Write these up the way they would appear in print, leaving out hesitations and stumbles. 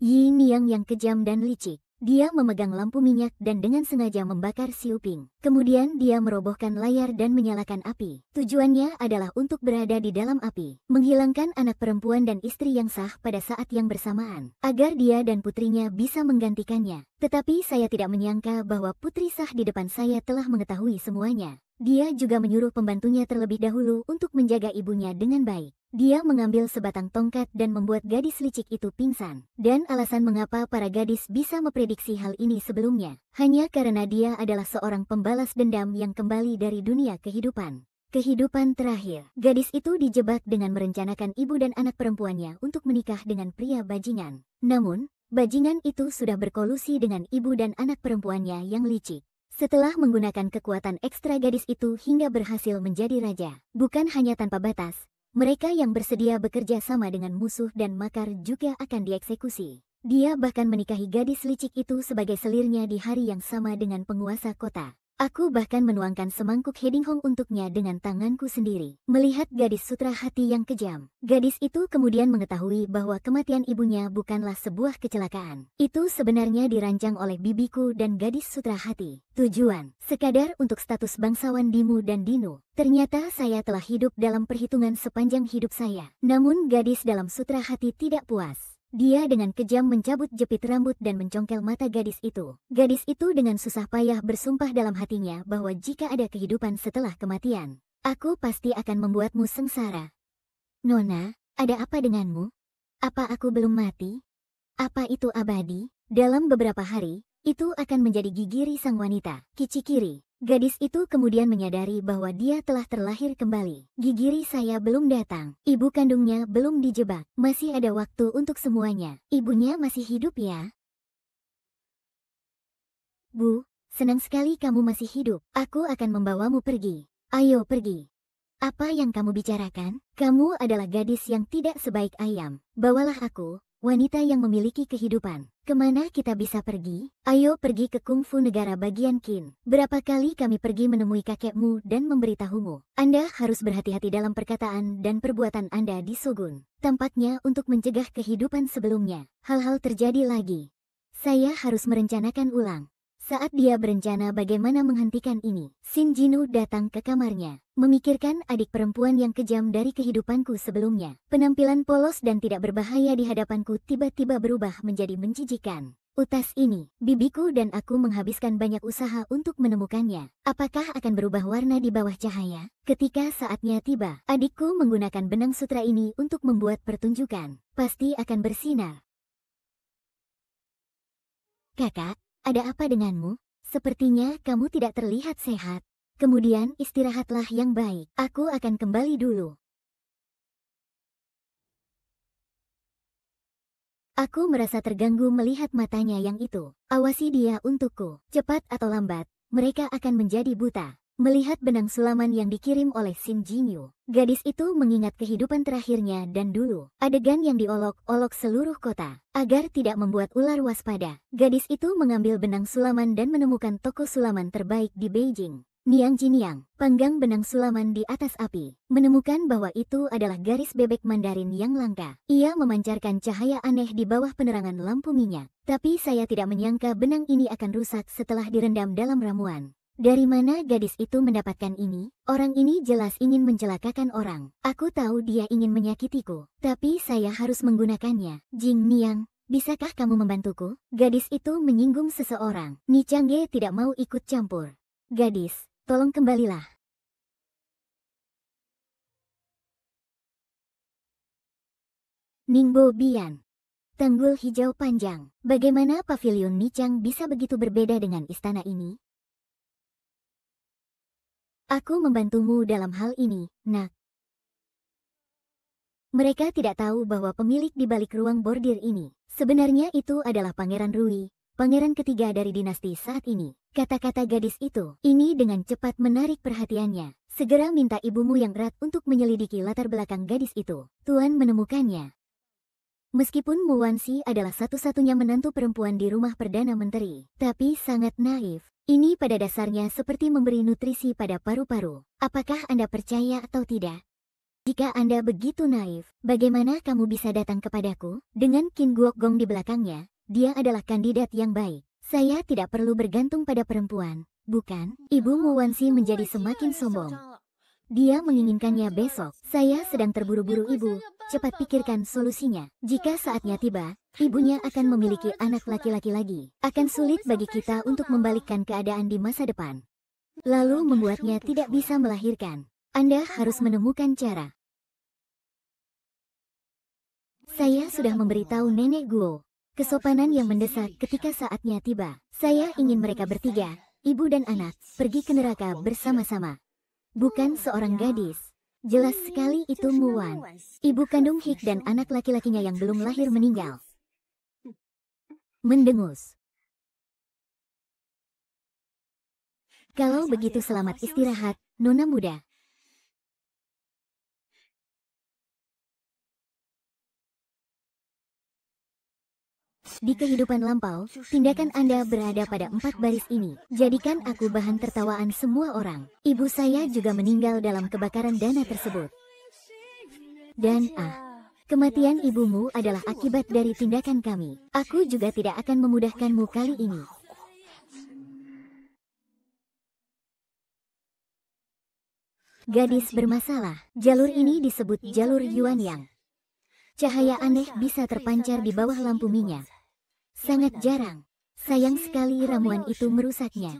Yin yang kejam dan licik. Dia memegang lampu minyak dan dengan sengaja membakar Xiu Ping. Kemudian dia merobohkan layar dan menyalakan api. Tujuannya adalah untuk berada di dalam api, menghilangkan anak perempuan dan istri yang sah pada saat yang bersamaan, agar dia dan putrinya bisa menggantikannya. Tetapi saya tidak menyangka bahwa putri sah di depan saya telah mengetahui semuanya. Dia juga menyuruh pembantunya terlebih dahulu untuk menjaga ibunya dengan baik. Dia mengambil sebatang tongkat dan membuat gadis licik itu pingsan. Dan alasan mengapa para gadis bisa memprediksi hal ini sebelumnya, hanya karena dia adalah seorang pembalas dendam yang kembali dari dunia kehidupan. Kehidupan terakhir, gadis itu dijebak dengan merencanakan ibu dan anak perempuannya untuk menikah dengan pria bajingan. Namun, bajingan itu sudah berkolusi dengan ibu dan anak perempuannya yang licik. Setelah menggunakan kekuatan ekstra gadis itu hingga berhasil menjadi raja, bukan hanya tanpa batas, mereka yang bersedia bekerja sama dengan musuh dan makar juga akan dieksekusi. Dia bahkan menikahi gadis licik itu sebagai selirnya di hari yang sama dengan penguasa kota. Aku bahkan menuangkan semangkuk Hedinghong untuknya dengan tanganku sendiri. Melihat gadis sutra hati yang kejam, gadis itu kemudian mengetahui bahwa kematian ibunya bukanlah sebuah kecelakaan. Itu sebenarnya dirancang oleh bibiku dan gadis sutra hati. Tujuan, sekadar untuk status bangsawan Dimu dan Dinu. Ternyata saya telah hidup dalam perhitungan sepanjang hidup saya. Namun gadis dalam sutra hati tidak puas. Dia dengan kejam mencabut jepit rambut dan mencongkel mata gadis itu. Gadis itu dengan susah payah bersumpah dalam hatinya bahwa jika ada kehidupan setelah kematian, aku pasti akan membuatmu sengsara. Nona, ada apa denganmu? Apa aku belum mati? Apa itu abadi? Dalam beberapa hari, itu akan menjadi gigiri sang wanita, Kichikiri. Gadis itu kemudian menyadari bahwa dia telah terlahir kembali. Gigiri saya belum datang. Ibu kandungnya belum dijebak. Masih ada waktu untuk semuanya. Ibunya masih hidup ya? Bu, senang sekali kamu masih hidup. Aku akan membawamu pergi. Ayo pergi. Apa yang kamu bicarakan? Kamu adalah gadis yang tidak sebaik ayam. Bawalah aku, wanita yang memiliki kehidupan. Kemana kita bisa pergi? Ayo pergi ke kungfu negara bagian Qin. Berapa kali kami pergi menemui kakekmu dan memberitahumu. Anda harus berhati-hati dalam perkataan dan perbuatan Anda di Shogun. Tampaknya untuk mencegah kehidupan sebelumnya, hal-hal terjadi lagi. Saya harus merencanakan ulang. Saat dia berencana bagaimana menghentikan ini, Shin Jinu datang ke kamarnya, memikirkan adik perempuan yang kejam dari kehidupanku sebelumnya. Penampilan polos dan tidak berbahaya di hadapanku tiba-tiba berubah menjadi menjijikan. Utas ini, bibiku dan aku menghabiskan banyak usaha untuk menemukannya. Apakah akan berubah warna di bawah cahaya? Ketika saatnya tiba, adikku menggunakan benang sutra ini untuk membuat pertunjukan. Pasti akan bersinar. Kakak, ada apa denganmu? Sepertinya kamu tidak terlihat sehat. Kemudian istirahatlah yang baik. Aku akan kembali dulu. Aku merasa terganggu melihat matanya yang itu. Awasi dia untukku. Cepat atau lambat, mereka akan menjadi buta. Melihat benang sulaman yang dikirim oleh Shin Jinyu, gadis itu mengingat kehidupan terakhirnya dan dulu adegan yang diolok-olok seluruh kota. Agar tidak membuat ular waspada, gadis itu mengambil benang sulaman dan menemukan toko sulaman terbaik di Beijing. Niang Jiniang, panggang benang sulaman di atas api, menemukan bahwa itu adalah garis bebek Mandarin yang langka. Ia memancarkan cahaya aneh di bawah penerangan lampu minyak. Tapi saya tidak menyangka benang ini akan rusak setelah direndam dalam ramuan. Dari mana gadis itu mendapatkan ini? Orang ini jelas ingin mencelakakan orang. Aku tahu dia ingin menyakitiku, tapi saya harus menggunakannya. Jing Niang, bisakah kamu membantuku? Gadis itu menyinggung seseorang. Ni Changge tidak mau ikut campur. Gadis, tolong kembalilah. Ningbo Bian. Tanggul hijau panjang. Bagaimana pavilion Nichang bisa begitu berbeda dengan istana ini? Aku membantumu dalam hal ini, nak. Mereka tidak tahu bahwa pemilik di balik ruang bordir ini, sebenarnya itu adalah Pangeran Rui, pangeran ketiga dari dinasti saat ini. Kata-kata gadis itu, ini dengan cepat menarik perhatiannya. Segera minta ibumu yang erat untuk menyelidiki latar belakang gadis itu. Tuan menemukannya. Meskipun Mu Wanxi adalah satu-satunya menantu perempuan di rumah Perdana Menteri, tapi sangat naif. Ini pada dasarnya seperti memberi nutrisi pada paru-paru. Apakah Anda percaya atau tidak? Jika Anda begitu naif, bagaimana kamu bisa datang kepadaku? Dengan Qin Guokgong di belakangnya, dia adalah kandidat yang baik. Saya tidak perlu bergantung pada perempuan, bukan? Ibu Mu Wanxi menjadi semakin sombong. Dia menginginkannya besok. Saya sedang terburu-buru ibu, cepat pikirkan solusinya. Jika saatnya tiba, ibunya akan memiliki anak laki-laki lagi. Akan sulit bagi kita untuk membalikkan keadaan di masa depan. Lalu membuatnya tidak bisa melahirkan. Anda harus menemukan cara. Saya sudah memberitahu Nenek Guo. Kesopanan yang mendesak ketika saatnya tiba. Saya ingin mereka bertiga, ibu dan anak, pergi ke neraka bersama-sama. Bukan seorang gadis. Jelas sekali itu Mu Wan. Ibu kandung Hik dan anak laki-lakinya yang belum lahir meninggal. Mendengus. Kalau begitu selamat istirahat, Nona muda. Di kehidupan lampau, tindakan Anda berada pada 4 baris ini. Jadikan aku bahan tertawaan semua orang. Ibu saya juga meninggal dalam kebakaran dana tersebut. Dan kematian ibumu adalah akibat dari tindakan kami. Aku juga tidak akan memudahkanmu kali ini. Gadis bermasalah. Jalur ini disebut jalur Yuanyang. Cahaya aneh bisa terpancar di bawah lampu minyak. Sangat jarang. Sayang sekali ramuan itu merusaknya.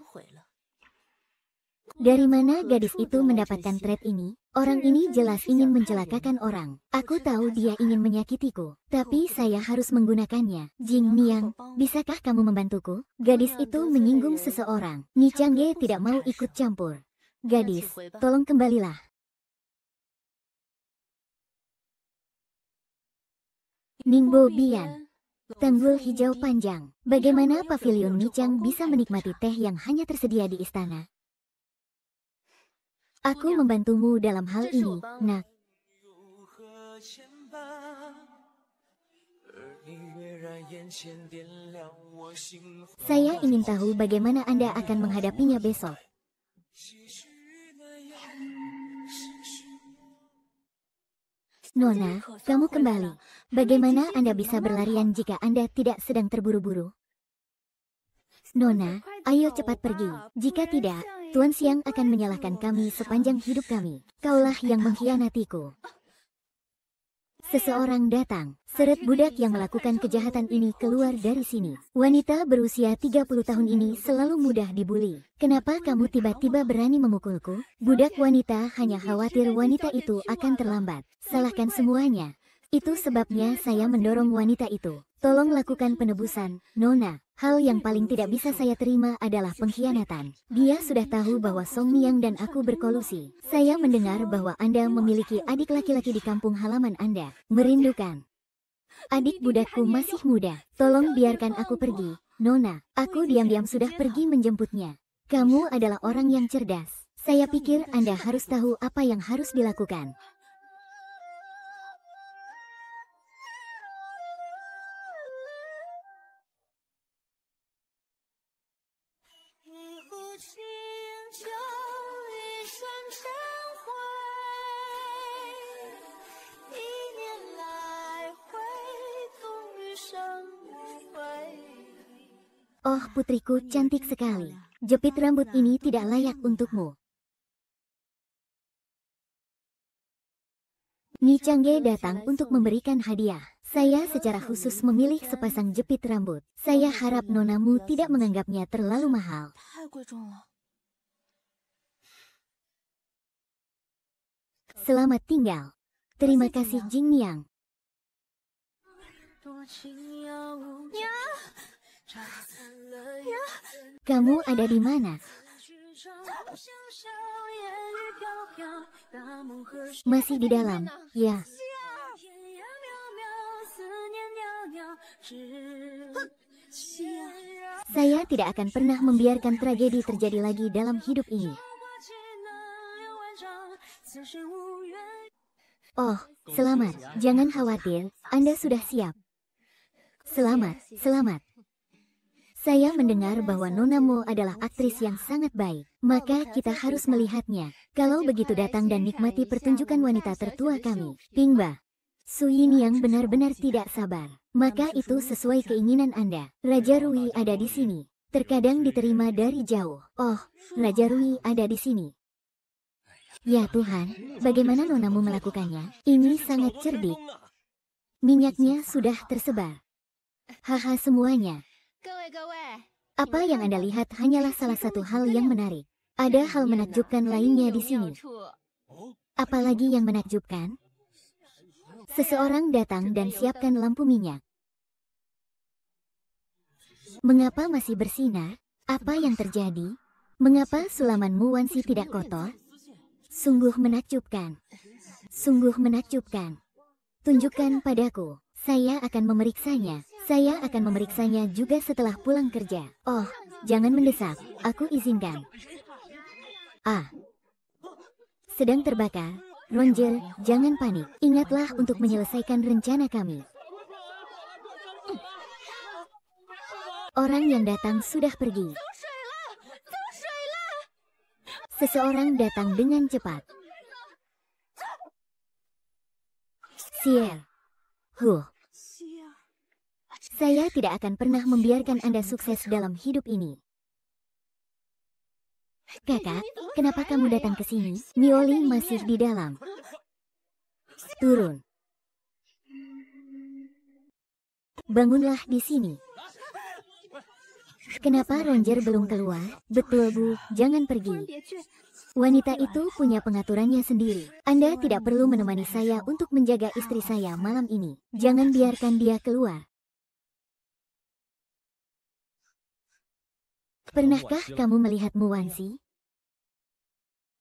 Dari mana gadis itu mendapatkan trait ini? Orang ini jelas ingin mencelakakan orang. Aku tahu dia ingin menyakitiku, tapi saya harus menggunakannya. Jing Niang, bisakah kamu membantuku? Gadis itu menyinggung seseorang. Ni Changge tidak mau ikut campur. Gadis, tolong kembalilah. Ningbo Bian. Tanggul hijau panjang. Bagaimana pavilion Nichang bisa menikmati teh yang hanya tersedia di istana? Aku membantumu dalam hal ini, nak. Saya ingin tahu bagaimana Anda akan menghadapinya besok. Nona, kamu kembali. Bagaimana Anda bisa berlarian jika Anda tidak sedang terburu-buru? Nona, ayo cepat pergi. Jika tidak, Tuan Xiang akan menyalahkan kami sepanjang hidup kami. Kaulah yang mengkhianatiku. Seseorang datang. Seret budak yang melakukan kejahatan ini keluar dari sini. Wanita berusia 30 tahun ini selalu mudah dibuli. Kenapa kamu tiba-tiba berani memukulku? Budak wanita hanya khawatir wanita itu akan terlambat. Salahkan semuanya. Itu sebabnya saya mendorong wanita itu. Tolong lakukan penebusan, Nona. Hal yang paling tidak bisa saya terima adalah pengkhianatan. Dia sudah tahu bahwa Song Miang dan aku berkolusi. Saya mendengar bahwa Anda memiliki adik laki-laki di kampung halaman Anda. Merindukan. Adik budakku masih muda. Tolong biarkan aku pergi, Nona. Aku diam-diam sudah pergi menjemputnya. Kamu adalah orang yang cerdas. Saya pikir Anda harus tahu apa yang harus dilakukan. Oh, putriku cantik sekali. Jepit rambut ini tidak layak untukmu. Ni Changge datang untuk memberikan hadiah. Saya secara khusus memilih sepasang jepit rambut. Saya harap nonamu tidak menganggapnya terlalu mahal. Selamat tinggal. Terima kasih Jing Niang. Kamu ada di mana? Masih di dalam, ya. Saya tidak akan pernah membiarkan tragedi terjadi lagi dalam hidup ini. Oh, selamat. Jangan khawatir, Anda sudah siap. Selamat, selamat. Saya mendengar bahwa Nona Mo adalah aktris yang sangat baik. Maka kita harus melihatnya. Kalau begitu datang dan nikmati pertunjukan wanita tertua kami. Pingba. Su Yin yang benar-benar tidak sabar. Maka itu sesuai keinginan Anda. Raja Rui ada di sini. Terkadang diterima dari jauh. Oh, Raja Rui ada di sini. Ya Tuhan, bagaimana Nonamu melakukannya? Ini sangat cerdik. Minyaknya sudah tersebar. Haha semuanya. Apa yang Anda lihat hanyalah salah satu hal yang menarik. Ada hal menakjubkan lainnya di sini. Apalagi yang menakjubkan? Seseorang datang dan siapkan lampu minyak. Mengapa masih bersinar? Apa yang terjadi? Mengapa sulaman Muwansi tidak kotor? Sungguh menakjubkan. Sungguh menakjubkan. Tunjukkan padaku. Saya akan memeriksanya. Saya akan memeriksanya juga setelah pulang kerja. Oh, jangan mendesak. Aku izinkan. Ah. Sedang terbakar. Roger, jangan panik. Ingatlah untuk menyelesaikan rencana kami. Orang yang datang sudah pergi. Seseorang datang dengan cepat. Sier. Saya tidak akan pernah membiarkan Anda sukses dalam hidup ini. Kakak, kenapa kamu datang ke sini? Mioli masih di dalam. Turun. Bangunlah di sini. Kenapa Roger belum keluar? Betul Bu, jangan pergi. Wanita itu punya pengaturannya sendiri. Anda tidak perlu menemani saya untuk menjaga istri saya malam ini. Jangan biarkan dia keluar. Pernahkah kamu melihat Muwansi?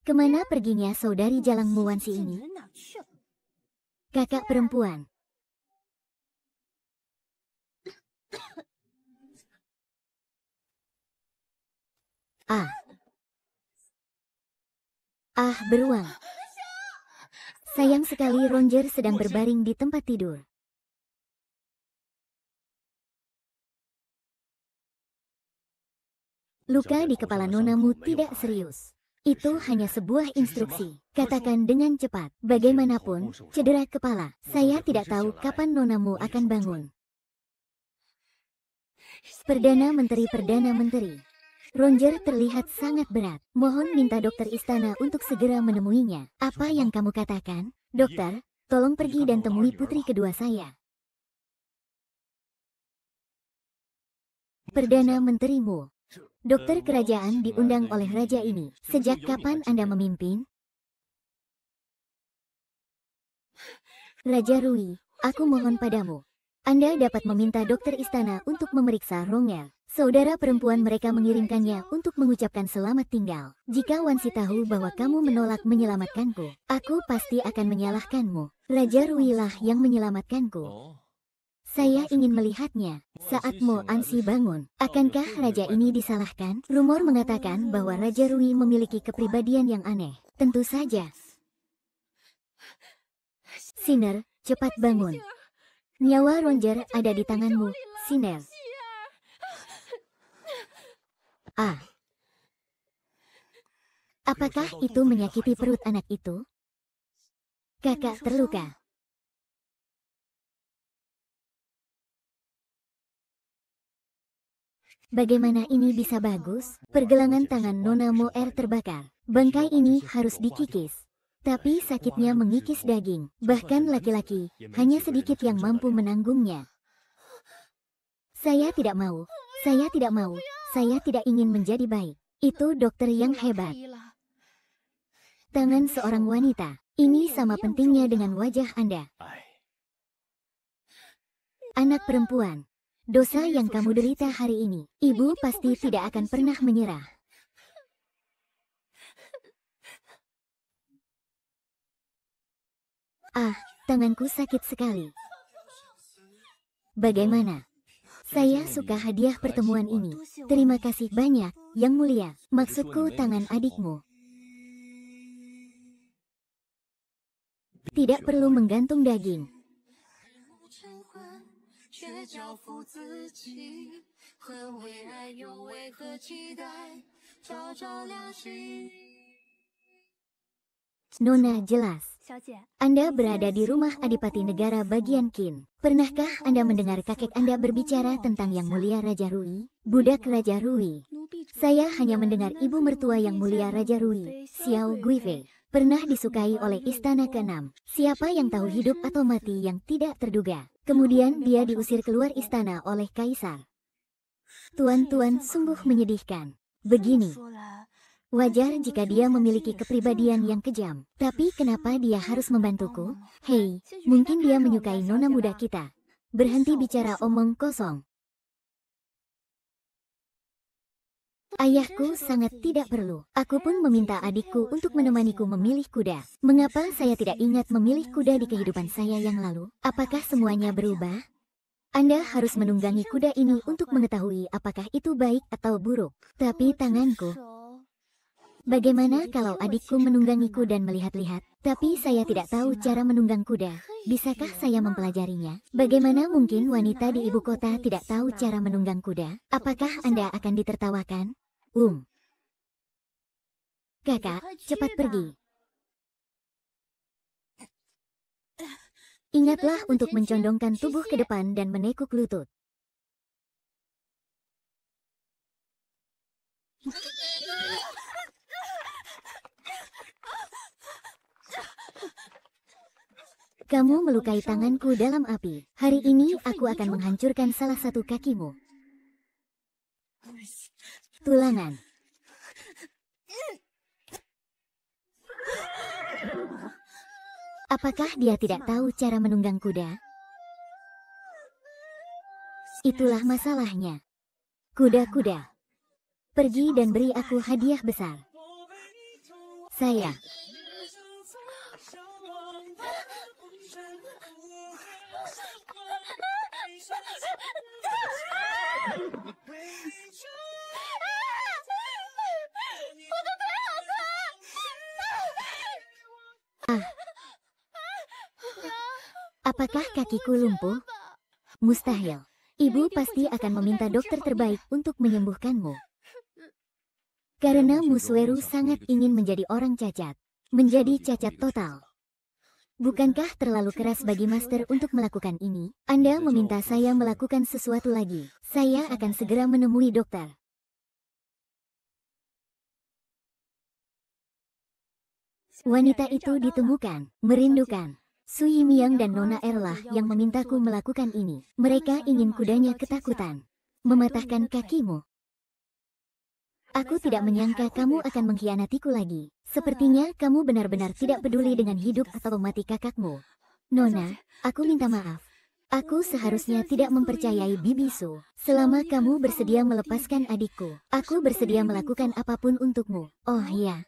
Kemana perginya saudari Jalang Muwansi ini? Kakak perempuan. Beruang. Sayang sekali Roger sedang berbaring di tempat tidur. Luka di kepala Nonamu tidak serius. Itu hanya sebuah instruksi. Katakan dengan cepat. Bagaimanapun, cedera kepala. Saya tidak tahu kapan Nonamu akan bangun. Perdana Menteri. Roger terlihat sangat berat. Mohon minta dokter istana untuk segera menemuinya. Apa yang kamu katakan? Dokter, tolong pergi dan temui putri kedua saya. Perdana Menterimu. Dokter kerajaan diundang oleh raja ini. Sejak kapan Anda memimpin? Raja Rui, aku mohon padamu. Anda dapat meminta dokter istana untuk memeriksa Ronger. Saudara perempuan mereka mengirimkannya untuk mengucapkan selamat tinggal. Jika Wansi tahu bahwa kamu menolak menyelamatkanku, aku pasti akan menyalahkanmu. Raja Rui lah yang menyelamatkanku. Saya ingin melihatnya. Saat Mo Ansi bangun, akankah raja ini disalahkan? Rumor mengatakan bahwa Raja Rui memiliki kepribadian yang aneh. Tentu saja. Sinner, cepat bangun. Nyawa Roger ada di tanganmu, Sinner. Apakah itu menyakiti perut anak itu? Kakak terluka. Bagaimana ini bisa bagus? Pergelangan tangan Nona Moer terbakar. Bangkai ini harus dikikis. Tapi sakitnya mengikis daging. Bahkan laki-laki, hanya sedikit yang mampu menanggungnya. Saya tidak mau. Saya tidak mau. Saya tidak ingin menjadi baik. Itu dokter yang hebat. Tangan seorang wanita. Ini sama pentingnya dengan wajah Anda. Anak perempuan. Dosa yang kamu derita hari ini. Ibu pasti tidak akan pernah menyerah. Tanganku sakit sekali. Bagaimana? Saya suka hadiah pertemuan ini. Terima kasih banyak, Yang Mulia. Maksudku tangan adikmu. Tidak perlu menggantung daging. Nona, jelas. Anda berada di rumah Adipati Negara bagian Qin. Pernahkah Anda mendengar kakek Anda berbicara tentang Yang Mulia Raja Rui? Budak Raja Rui. Saya hanya mendengar ibu mertua Yang Mulia Raja Rui, Xiao Guifei, pernah disukai oleh Istana ke-6. Siapa yang tahu hidup atau mati yang tidak terduga. Kemudian dia diusir keluar istana oleh Kaisar. Tuan-tuan, sungguh menyedihkan. Begini. Wajar jika dia memiliki kepribadian yang kejam. Tapi kenapa dia harus membantuku? Hei, mungkin dia menyukai nona muda kita. Berhenti bicara omong kosong. Ayahku sangat tidak perlu. Aku pun meminta adikku untuk menemaniku memilih kuda. Mengapa saya tidak ingat memilih kuda di kehidupan saya yang lalu? Apakah semuanya berubah? Anda harus menunggangi kuda ini untuk mengetahui apakah itu baik atau buruk. Tapi tanganku... Bagaimana kalau adikku menunggangiku dan melihat-lihat? Tapi saya tidak tahu cara menunggang kuda. Bisakah saya mempelajarinya? Bagaimana mungkin wanita di ibu kota tidak tahu cara menunggang kuda? Apakah Anda akan ditertawakan? Kakak, cepat pergi. Ingatlah untuk mencondongkan tubuh ke depan dan menekuk lutut. Kamu melukai tanganku dalam api. Hari ini aku akan menghancurkan salah satu kakimu. Tulangan. Apakah dia tidak tahu cara menunggang kuda? Itulah masalahnya. Kuda-kuda. Pergi dan beri aku hadiah besar. Saya. Apakah kakiku lumpuh? Mustahil. Ibu pasti akan meminta dokter terbaik untuk menyembuhkanmu. Karena Musweru sangat ingin menjadi orang cacat. Menjadi cacat total. Bukankah terlalu keras bagi Master untuk melakukan ini? Anda meminta saya melakukan sesuatu lagi. Saya akan segera menemui dokter. Wanita itu ditemukan, merindukan. Sui Miang dan Nona Erlah yang memintaku melakukan ini. Mereka ingin kudanya ketakutan. Mematahkan kakimu. Aku tidak menyangka kamu akan mengkhianatiku lagi. Sepertinya kamu benar-benar tidak peduli dengan hidup atau mati kakakmu. Nona, aku minta maaf. Aku seharusnya tidak mempercayai Bibisu. Selama kamu bersedia melepaskan adikku, aku bersedia melakukan apapun untukmu. Oh ya.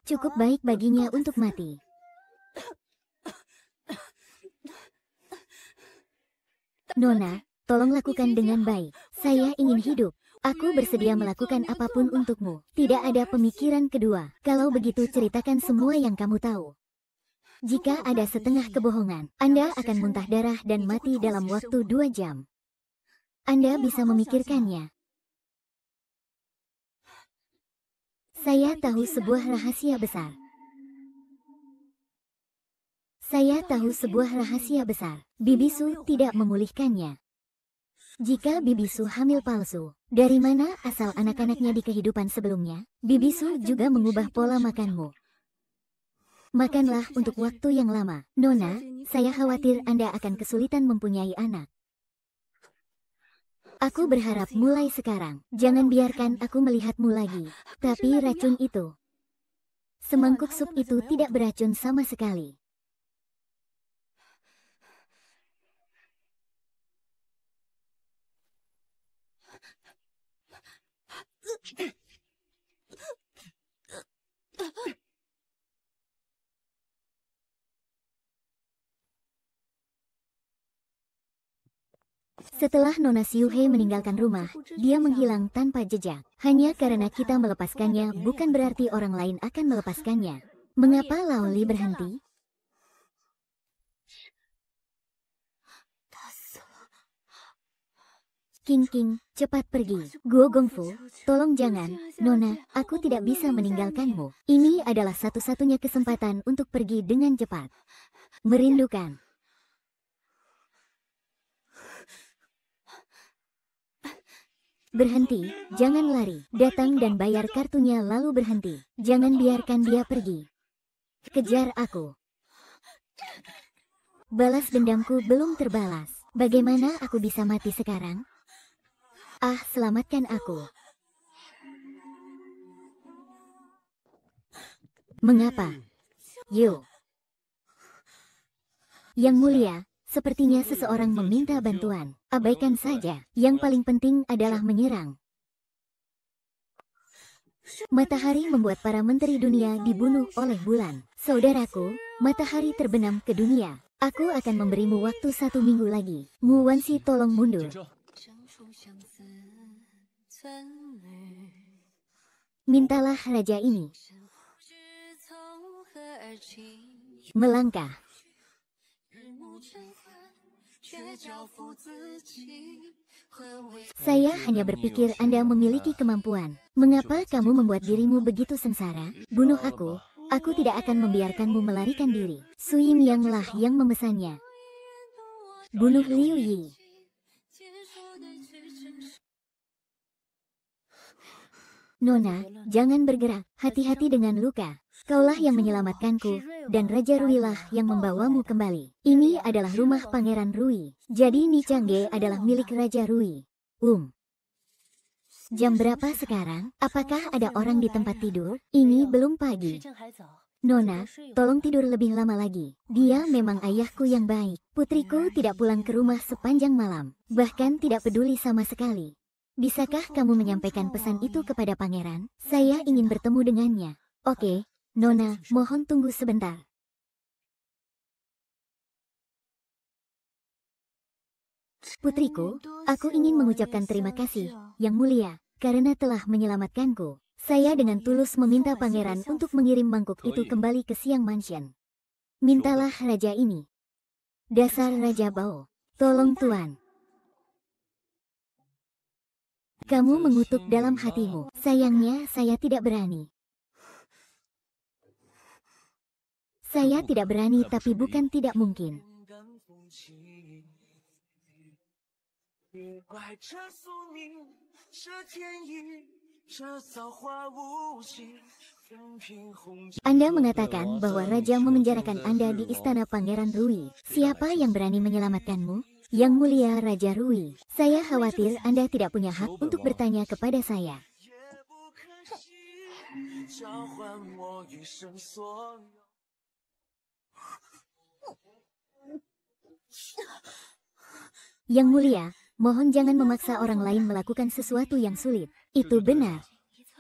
Cukup baik baginya untuk mati. Nona, tolong lakukan dengan baik. Saya ingin hidup. Aku bersedia melakukan apapun untukmu. Tidak ada pemikiran kedua. Kalau begitu ceritakan semua yang kamu tahu. Jika ada setengah kebohongan, Anda akan muntah darah dan mati dalam waktu 2 jam. Anda bisa memikirkannya. Saya tahu sebuah rahasia besar. Saya tahu sebuah rahasia besar. Bibisu tidak memulihkannya. Jika Bibisu hamil palsu, dari mana asal anak-anaknya di kehidupan sebelumnya? Bibisu juga mengubah pola makanmu. Makanlah untuk waktu yang lama. Nona, saya khawatir Anda akan kesulitan mempunyai anak. Aku berharap mulai sekarang, jangan biarkan aku melihatmu lagi. Tapi racun itu. Semangkuk sup itu tidak beracun sama sekali. Setelah Nona Xiuhe meninggalkan rumah, dia menghilang tanpa jejak. Hanya karena kita melepaskannya bukan berarti orang lain akan melepaskannya. Mengapa Laoli berhenti? King, cepat pergi. Guo Gongfu, tolong jangan. Nona, aku tidak bisa meninggalkanmu. Ini adalah satu-satunya kesempatan untuk pergi dengan cepat. Merindukan. Berhenti, jangan lari. Datang dan bayar kartunya lalu berhenti. Jangan biarkan dia pergi. Kejar aku. Balas dendamku belum terbalas. Bagaimana aku bisa mati sekarang? Ah, selamatkan aku. Mengapa? Yo. Yang mulia, sepertinya seseorang meminta bantuan. Abaikan saja. Yang paling penting adalah menyerang. Matahari membuat para menteri dunia dibunuh oleh bulan. Saudaraku, matahari terbenam ke dunia. Aku akan memberimu waktu 1 minggu lagi. Mu Wanxi tolong mundur. Mintalah raja ini. Melangkah. Saya hanya berpikir Anda memiliki kemampuan. Mengapa kamu membuat dirimu begitu sengsara? Bunuh aku. Aku tidak akan membiarkanmu melarikan diri. Sui Miang lah yang memesannya. Bunuh Liu Yi. Nona, jangan bergerak. Hati-hati dengan luka. Kaulah yang menyelamatkanku, dan Raja Rui lah yang membawamu kembali. Ini adalah rumah Pangeran Rui. Jadi Ni Changge adalah milik Raja Rui. Jam berapa sekarang? Apakah ada orang di tempat tidur? Ini belum pagi. Nona, tolong tidur lebih lama lagi. Dia memang ayahku yang baik. Putriku tidak pulang ke rumah sepanjang malam. Bahkan tidak peduli sama sekali. Bisakah kamu menyampaikan pesan itu kepada pangeran? Saya ingin bertemu dengannya. Oke, Nona, mohon tunggu sebentar. Putriku, aku ingin mengucapkan terima kasih, Yang Mulia, karena telah menyelamatkanku. Saya dengan tulus meminta pangeran untuk mengirim mangkuk itu kembali ke Xiang Mansion. Mintalah raja ini. Dasar Raja Bao. Tolong Tuan. Kamu mengutuk dalam hatimu. Sayangnya saya tidak berani. Saya tidak berani tapi bukan tidak mungkin. Anda mengatakan bahwa Raja memenjarakan Anda di istana Pangeran Rui. Siapa yang berani menyelamatkanmu? Yang Mulia Raja Rui, saya khawatir Anda tidak punya hak untuk bertanya kepada saya. Yang Mulia, mohon jangan memaksa orang lain melakukan sesuatu yang sulit. Itu benar.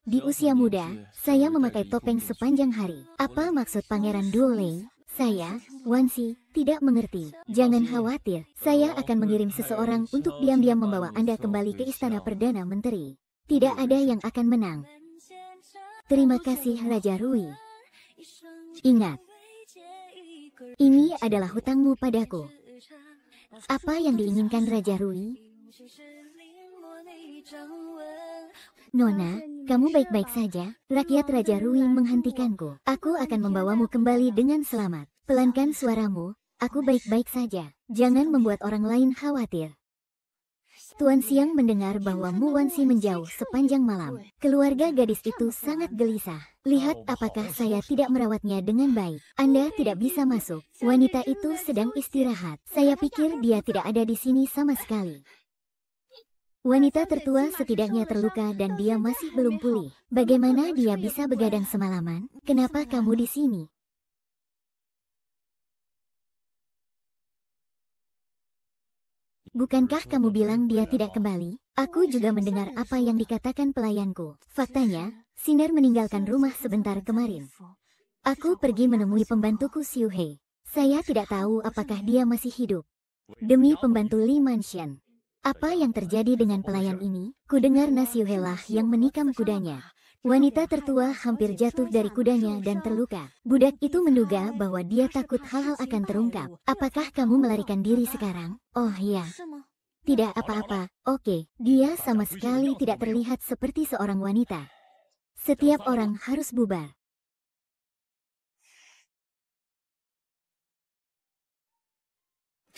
Di usia muda, saya memakai topeng sepanjang hari. Apa maksud Pangeran Duolei? Saya, Wanxi, tidak mengerti. Jangan khawatir, saya akan mengirim seseorang untuk diam-diam membawa Anda kembali ke Istana Perdana Menteri. Tidak ada yang akan menang. Terima kasih Raja Rui. Ingat, ini adalah hutangmu padaku. Apa yang diinginkan Raja Rui? Nona, kamu baik-baik saja. Rakyat Raja Rui menghentikanku. Aku akan membawamu kembali dengan selamat. Pelankan suaramu. Aku baik-baik saja. Jangan membuat orang lain khawatir. Tuan Xiang mendengar bahwa Mu Wanxi menjauh sepanjang malam. Keluarga gadis itu sangat gelisah. Lihat apakah saya tidak merawatnya dengan baik. Anda tidak bisa masuk. Wanita itu sedang istirahat. Saya pikir dia tidak ada di sini sama sekali. Wanita tertua setidaknya terluka dan dia masih belum pulih. Bagaimana dia bisa begadang semalaman? Kenapa kamu di sini? Bukankah kamu bilang dia tidak kembali? Aku juga mendengar apa yang dikatakan pelayanku. Faktanya, Sinar meninggalkan rumah sebentar kemarin. Aku pergi menemui pembantuku Xiuhe. Saya tidak tahu apakah dia masih hidup. Demi pembantu Li Mansion. Apa yang terjadi dengan pelayan ini? Kudengar Nasyuhelah yang menikam kudanya. Wanita tertua hampir jatuh dari kudanya dan terluka. Budak itu menduga bahwa dia takut hal-hal akan terungkap. Apakah kamu melarikan diri sekarang? Oh iya. Tidak apa-apa. Oke, dia sama sekali tidak terlihat seperti seorang wanita. Setiap orang harus bubar.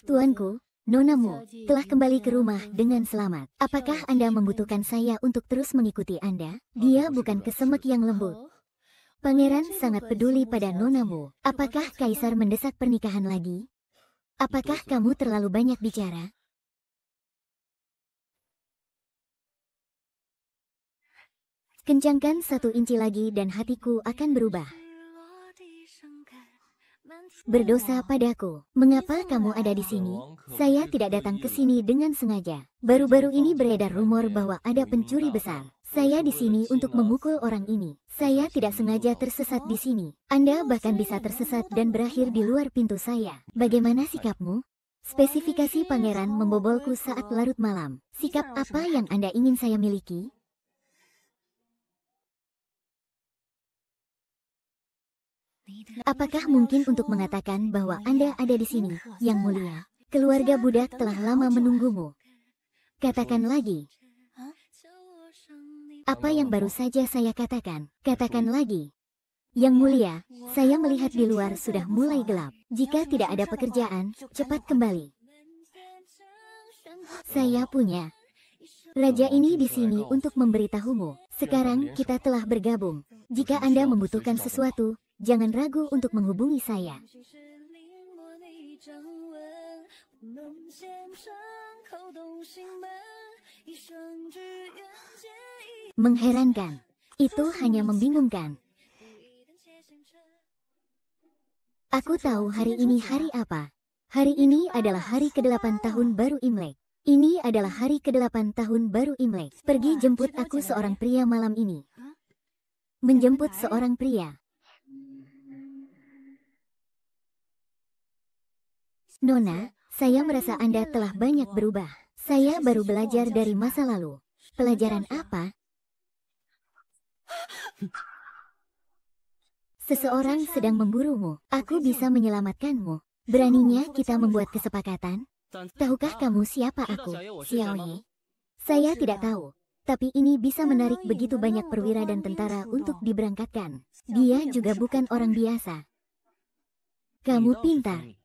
Tuanku, Nonamu, telah kembali ke rumah dengan selamat. Apakah Anda membutuhkan saya untuk terus mengikuti Anda? Dia bukan kesemek yang lembut. Pangeran sangat peduli pada Nonamu. Apakah Kaisar mendesak pernikahan lagi? Apakah kamu terlalu banyak bicara? Kencangkan 1 inci lagi dan hatiku akan berubah. Berdosa padaku. Mengapa kamu ada di sini? Saya tidak datang ke sini dengan sengaja. Baru-baru ini beredar rumor bahwa ada pencuri besar. Saya di sini untuk memukul orang ini. Saya tidak sengaja tersesat di sini. Anda bahkan bisa tersesat dan berakhir di luar pintu saya. Bagaimana sikapmu? Spesifikasi pangeran membobolku saat larut malam. Sikap apa yang Anda ingin saya miliki? Apakah mungkin untuk mengatakan bahwa Anda ada di sini, Yang Mulia? Keluarga budak telah lama menunggumu. Katakan lagi. Apa yang baru saja saya katakan? Katakan lagi. Yang Mulia, saya melihat di luar sudah mulai gelap. Jika tidak ada pekerjaan, cepat kembali. Saya punya. Raja ini di sini untuk memberitahumu. Sekarang kita telah bergabung. Jika Anda membutuhkan sesuatu, jangan ragu untuk menghubungi saya. Mengherankan. Itu hanya membingungkan. Aku tahu hari ini hari apa. Hari ini adalah hari ke-8 tahun baru Imlek. Ini adalah hari ke-8 tahun baru Imlek. Pergi jemput aku seorang pria malam ini. Menjemput seorang pria. Nona, saya merasa Anda telah banyak berubah. Saya baru belajar dari masa lalu. Pelajaran apa? Seseorang sedang memburumu. Aku bisa menyelamatkanmu. Beraninya kita membuat kesepakatan? Tahukah kamu siapa aku, Xiaoye? Saya tidak tahu. Tapi ini bisa menarik begitu banyak perwira dan tentara untuk diberangkatkan. Dia juga bukan orang biasa. Kamu pintar.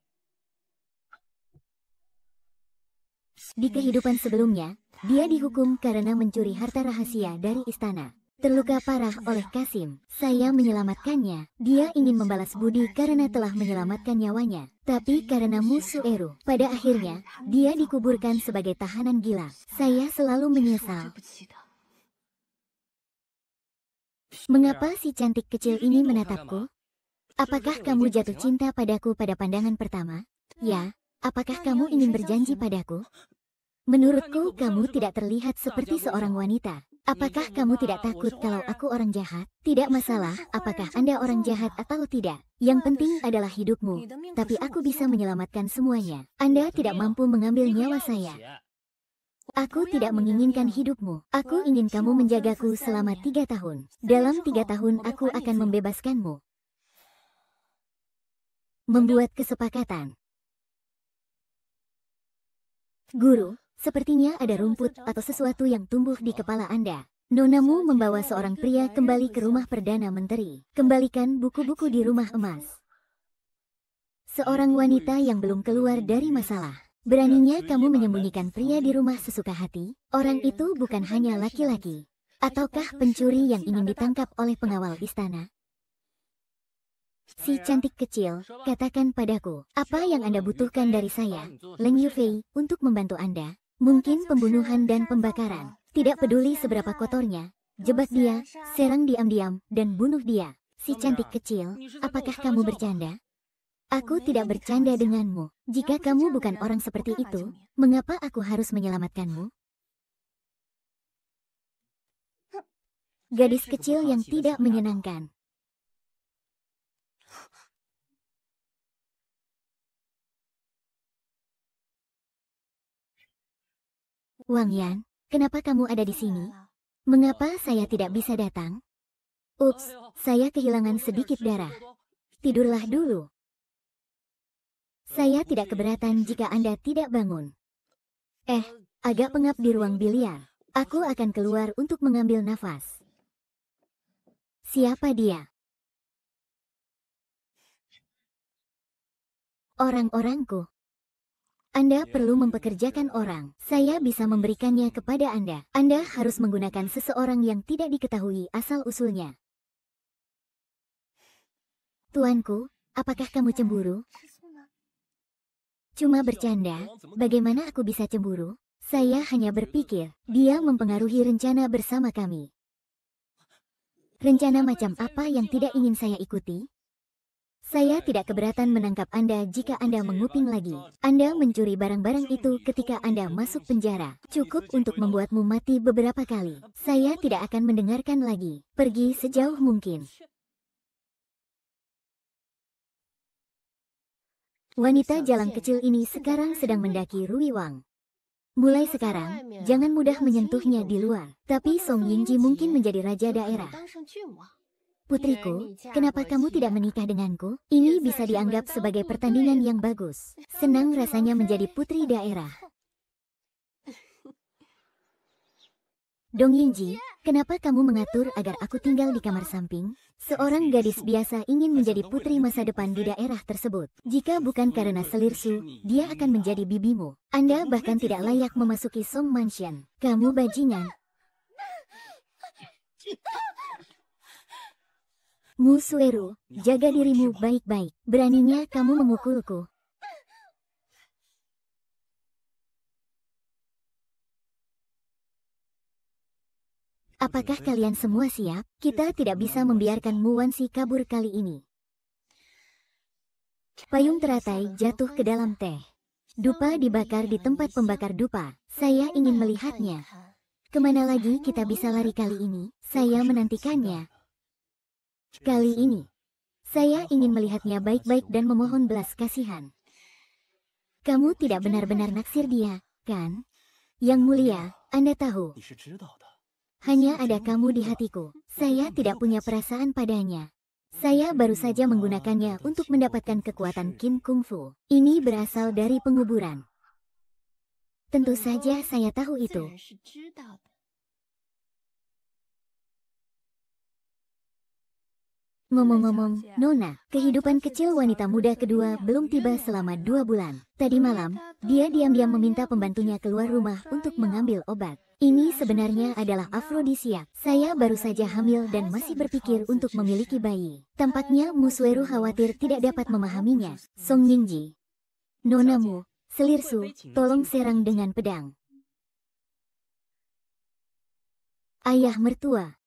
Di kehidupan sebelumnya, dia dihukum karena mencuri harta rahasia dari istana. Terluka parah oleh Kasim. Saya menyelamatkannya. Dia ingin membalas budi karena telah menyelamatkan nyawanya. Tapi karena musuh Eru, pada akhirnya, dia dikuburkan sebagai tahanan gila. Saya selalu menyesal. Mengapa si cantik kecil ini menatapku? Apakah kamu jatuh cinta padaku pada pandangan pertama? Ya, apakah kamu ingin berjanji padaku? Menurutku, kamu tidak terlihat seperti seorang wanita. Apakah kamu tidak takut kalau aku orang jahat? Tidak masalah apakah Anda orang jahat atau tidak. Yang penting adalah hidupmu. Tapi aku bisa menyelamatkan semuanya. Anda tidak mampu mengambil nyawa saya. Aku tidak menginginkan hidupmu. Aku ingin kamu menjagaku selama 3 tahun. Dalam 3 tahun aku akan membebaskanmu. Membuat kesepakatan. Guru, sepertinya ada rumput atau sesuatu yang tumbuh di kepala Anda. Nonamu membawa seorang pria kembali ke rumah Perdana Menteri. Kembalikan buku-buku di rumah emas. Seorang wanita yang belum keluar dari masalah. Beraninya kamu menyembunyikan pria di rumah sesuka hati? Orang itu bukan hanya laki-laki. Ataukah pencuri yang ingin ditangkap oleh pengawal istana? Si cantik kecil, katakan padaku, apa yang Anda butuhkan dari saya, Leng Yufei, untuk membantu Anda? Mungkin pembunuhan dan pembakaran. Tidak peduli seberapa kotornya. Jebak dia, serang diam-diam, dan bunuh dia. Si cantik kecil, apakah kamu bercanda? Aku tidak bercanda denganmu. Jika kamu bukan orang seperti itu, mengapa aku harus menyelamatkanmu? Gadis kecil yang tidak menyenangkan. Wang Yan, kenapa kamu ada di sini? Mengapa saya tidak bisa datang? Ups, saya kehilangan sedikit darah. Tidurlah dulu. Saya tidak keberatan jika Anda tidak bangun. Agak pengap di ruang biliar. Aku akan keluar untuk mengambil nafas. Siapa dia? Orang-orangku. Anda perlu mempekerjakan orang. Saya bisa memberikannya kepada Anda. Anda harus menggunakan seseorang yang tidak diketahui asal-usulnya. Tuanku, apakah kamu cemburu? Cuma bercanda, bagaimana aku bisa cemburu? Saya hanya berpikir, dia mempengaruhi rencana bersama kami. Rencana macam apa yang tidak ingin saya ikuti? Saya tidak keberatan menangkap Anda jika Anda menguping lagi. Anda mencuri barang-barang itu ketika Anda masuk penjara. Cukup untuk membuatmu mati beberapa kali. Saya tidak akan mendengarkan lagi. Pergi sejauh mungkin. Wanita jalan kecil ini sekarang sedang mendaki Ruiwang. Mulai sekarang, jangan mudah menyentuhnya di luar. Tapi Song Yingji mungkin menjadi raja daerah. Putriku, kenapa kamu tidak menikah denganku? Ini bisa dianggap sebagai pertandingan yang bagus. Senang rasanya menjadi putri daerah. Dong Yingji, kenapa kamu mengatur agar aku tinggal di kamar samping? Seorang gadis biasa ingin menjadi putri masa depan di daerah tersebut. Jika bukan karena selirsu, dia akan menjadi bibimu. Anda bahkan tidak layak memasuki Song Mansion. Kamu bajingan. Mu Sueru, jaga dirimu baik-baik. Beraninya kamu memukulku. Apakah kalian semua siap? Kita tidak bisa membiarkan Mu Wansi kabur kali ini. Payung teratai jatuh ke dalam teh. Dupa dibakar di tempat pembakar dupa. Saya ingin melihatnya. Kemana lagi kita bisa lari kali ini? Saya menantikannya. Kali ini, saya ingin melihatnya baik-baik dan memohon belas kasihan. Kamu tidak benar-benar naksir dia, kan? Yang mulia, Anda tahu. Hanya ada kamu di hatiku. Saya tidak punya perasaan padanya. Saya baru saja menggunakannya untuk mendapatkan kekuatan Qin Kung Fu. Ini berasal dari penguburan. Tentu saja saya tahu itu. Ngomong-ngomong, Nona, kehidupan kecil wanita muda kedua belum tiba selama 2 bulan. Tadi malam, dia diam-diam meminta pembantunya keluar rumah untuk mengambil obat. Ini sebenarnya adalah afrodisiak. Saya baru saja hamil dan masih berpikir untuk memiliki bayi. Tampaknya Mu Sueru khawatir tidak dapat memahaminya. Song Yingji. Nonamu, selirsu, tolong serang dengan pedang. Ayah mertua.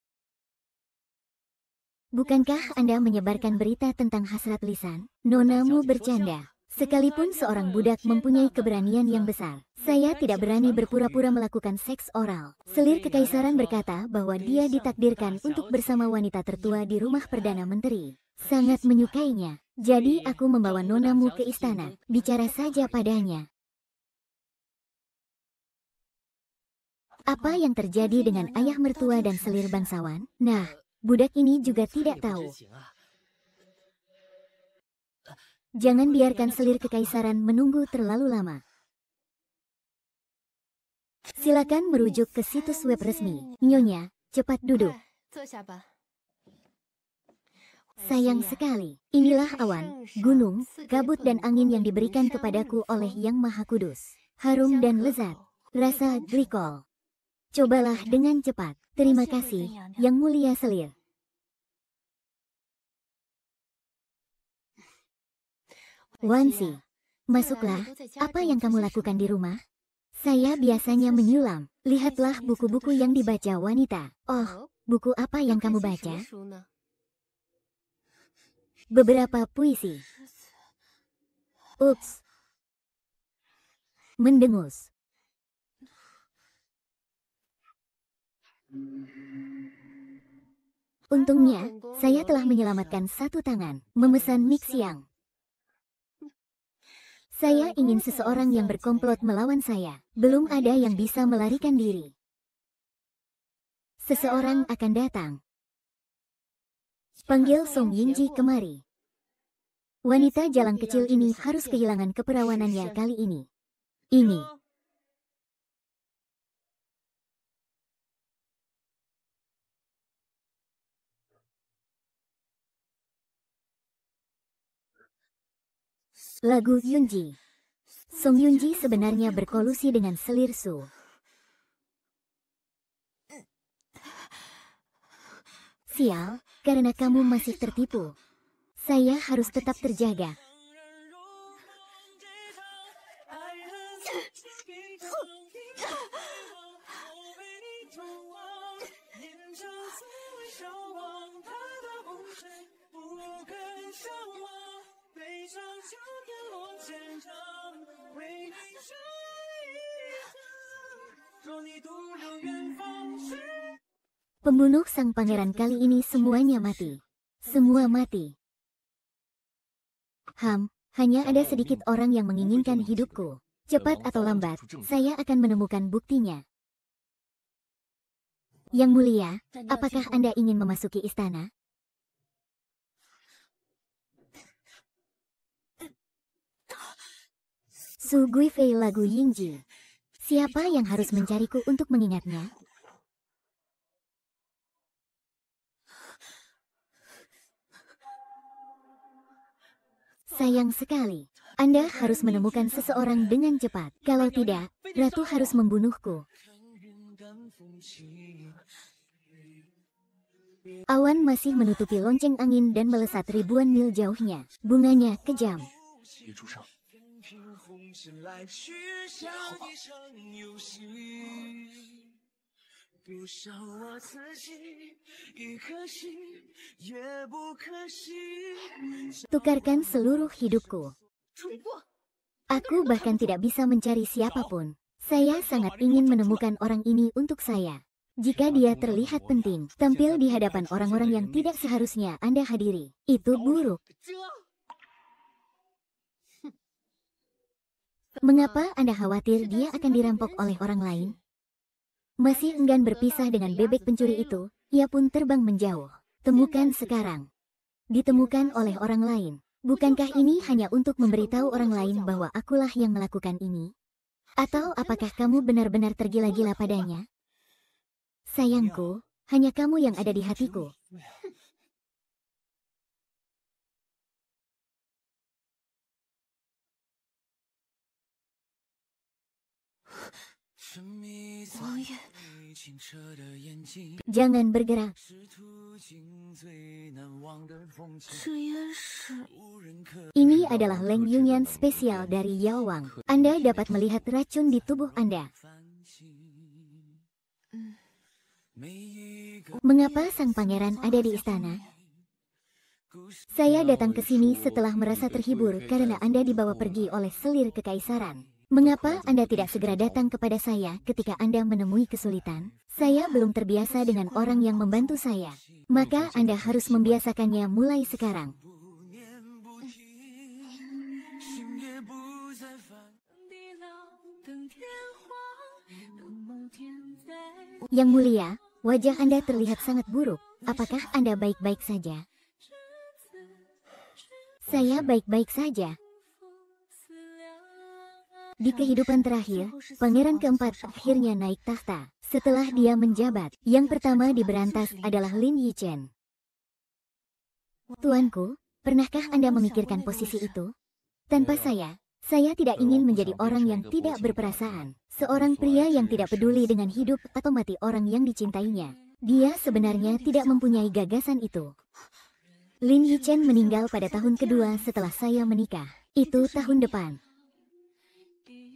Bukankah Anda menyebarkan berita tentang hasrat lisan? Nonamu bercanda. Sekalipun seorang budak mempunyai keberanian yang besar, saya tidak berani berpura-pura melakukan seks oral. Selir kekaisaran berkata bahwa dia ditakdirkan untuk bersama wanita tertua di rumah Perdana Menteri. Sangat menyukainya. Jadi aku membawa nonamu ke istana. Bicara saja padanya. Apa yang terjadi dengan ayah mertua dan selir bangsawan? Nah, budak ini juga tidak tahu. Jangan biarkan selir kekaisaran menunggu terlalu lama. Silakan merujuk ke situs web resmi. Nyonya, cepat duduk. Sayang sekali, inilah awan, gunung, kabut dan angin yang diberikan kepadaku oleh Yang Maha Kudus. Harum dan lezat, rasa glikol. Cobalah dengan cepat. Terima kasih, Yang Mulia Selir. Wansi, masuklah. Apa yang kamu lakukan di rumah? Saya biasanya menyulam. Lihatlah buku-buku yang dibaca wanita. Oh, buku apa yang kamu baca? Beberapa puisi. Ups. Mendengus. Untungnya, saya telah menyelamatkan satu tangan. Memesan mie siang. Saya ingin seseorang yang berkomplot melawan saya. Belum ada yang bisa melarikan diri. Seseorang akan datang. Panggil Song Yingji kemari. Wanita jalan kecil ini harus kehilangan keperawanannya kali ini. Ini. Lagu Yunji. Song Yunji sebenarnya berkolusi dengan selir Su. Sial, karena kamu masih tertipu. Saya harus tetap terjaga. Pembunuh sang pangeran kali ini semuanya mati. Semua mati. Hanya ada sedikit orang yang menginginkan hidupku. Cepat atau lambat, saya akan menemukan buktinya. Yang mulia, apakah Anda ingin memasuki istana? Su Guifei lagu Yingji. Siapa yang harus mencariku untuk mengingatnya? Sayang sekali. Anda harus menemukan seseorang dengan cepat. Kalau tidak, Ratu harus membunuhku. Awan masih menutupi lonceng angin dan melesat ribuan mil jauhnya. Bunganya kejam. Tukarkan seluruh hidupku. Aku bahkan tidak bisa mencari siapapun. Saya sangat ingin menemukan orang ini untuk saya. Jika dia terlihat penting, tampil di hadapan orang-orang yang tidak seharusnya Anda hadiri. Itu buruk. Mengapa Anda khawatir dia akan dirampok oleh orang lain? Masih enggan berpisah dengan bebek pencuri itu, ia pun terbang menjauh. Temukan sekarang. Ditemukan oleh orang lain. Bukankah ini hanya untuk memberitahu orang lain bahwa akulah yang melakukan ini? Atau apakah kamu benar-benar tergila-gila padanya? Sayangku, hanya kamu yang ada di hatiku. Jangan bergerak. Ini adalah Leng Yunyan spesial dari Yao Wang. Anda dapat melihat racun di tubuh Anda. Mengapa sang pangeran ada di istana? Saya datang ke sini setelah merasa terhibur karena Anda dibawa pergi oleh selir kekaisaran. Mengapa Anda tidak segera datang kepada saya ketika Anda menemui kesulitan? Saya belum terbiasa dengan orang yang membantu saya. Maka Anda harus membiasakannya mulai sekarang. Yang mulia, wajah Anda terlihat sangat buruk. Apakah Anda baik-baik saja? Saya baik-baik saja. Di kehidupan terakhir, pangeran keempat akhirnya naik tahta. Setelah dia menjabat, yang pertama diberantas adalah Lin Yichen. Tuanku, pernahkah Anda memikirkan posisi itu? Tanpa saya tidak ingin menjadi orang yang tidak berperasaan. Seorang pria yang tidak peduli dengan hidup atau mati orang yang dicintainya. Dia sebenarnya tidak mempunyai gagasan itu. Lin Yichen meninggal pada tahun kedua setelah saya menikah. Itu tahun depan.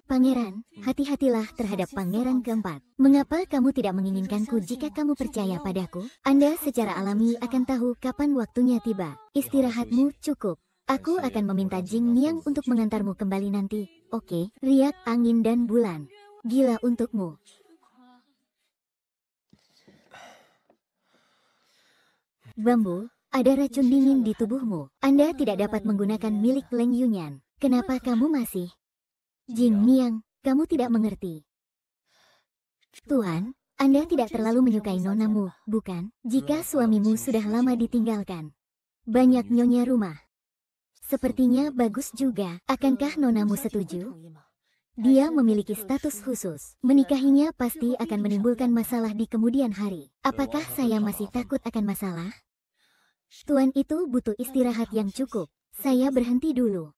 Pangeran, hati-hatilah terhadap pangeran keempat. Mengapa kamu tidak menginginkanku jika kamu percaya padaku? Anda secara alami akan tahu kapan waktunya tiba. Istirahatmu cukup. Aku akan meminta Jing Niang untuk mengantarmu kembali nanti. Oke, riak angin dan bulan. Gila untukmu. Bambu, ada racun dingin di tubuhmu. Anda tidak dapat menggunakan milik Leng Yunyan. Kenapa kamu masih? Jing Miang, kamu tidak mengerti. Tuan, Anda tidak terlalu menyukai nonamu, bukan? Jika suamimu sudah lama ditinggalkan. Banyak nyonya rumah. Sepertinya bagus juga. Akankah nonamu setuju? Dia memiliki status khusus. Menikahinya pasti akan menimbulkan masalah di kemudian hari. Apakah saya masih takut akan masalah? Tuan itu butuh istirahat yang cukup. Saya berhenti dulu.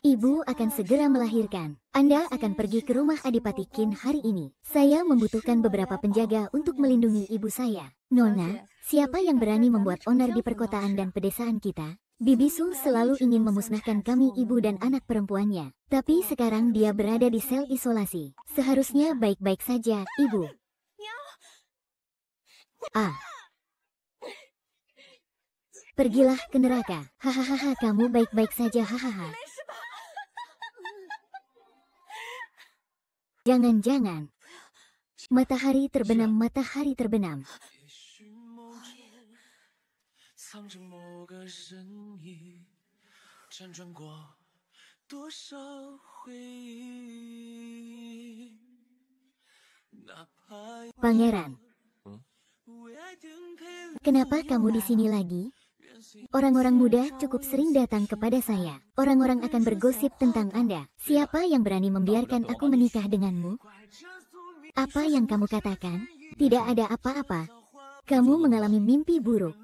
Ibu akan segera melahirkan. Anda akan pergi ke rumah Adipati Qin hari ini. Saya membutuhkan beberapa penjaga untuk melindungi ibu saya. Nona, siapa yang berani membuat onar di perkotaan dan pedesaan kita? Bibi Su selalu ingin memusnahkan kami ibu dan anak perempuannya. Tapi sekarang dia berada di sel isolasi. Seharusnya baik-baik saja, ibu. Ah. Pergilah ke neraka. Hahaha, kamu baik-baik saja, hahaha. Jangan-jangan. Matahari terbenam, matahari terbenam. 藏着某个身影，辗转过多少回忆。Pangeran, kenapa kamu di sini lagi? Orang-orang muda cukup sering datang kepada saya. Orang-orang akan bergosip tentang Anda. Siapa yang berani membiarkan aku menikah denganmu? Apa yang kamu katakan? Tidak ada apa-apa. Kamu mengalami mimpi buruk.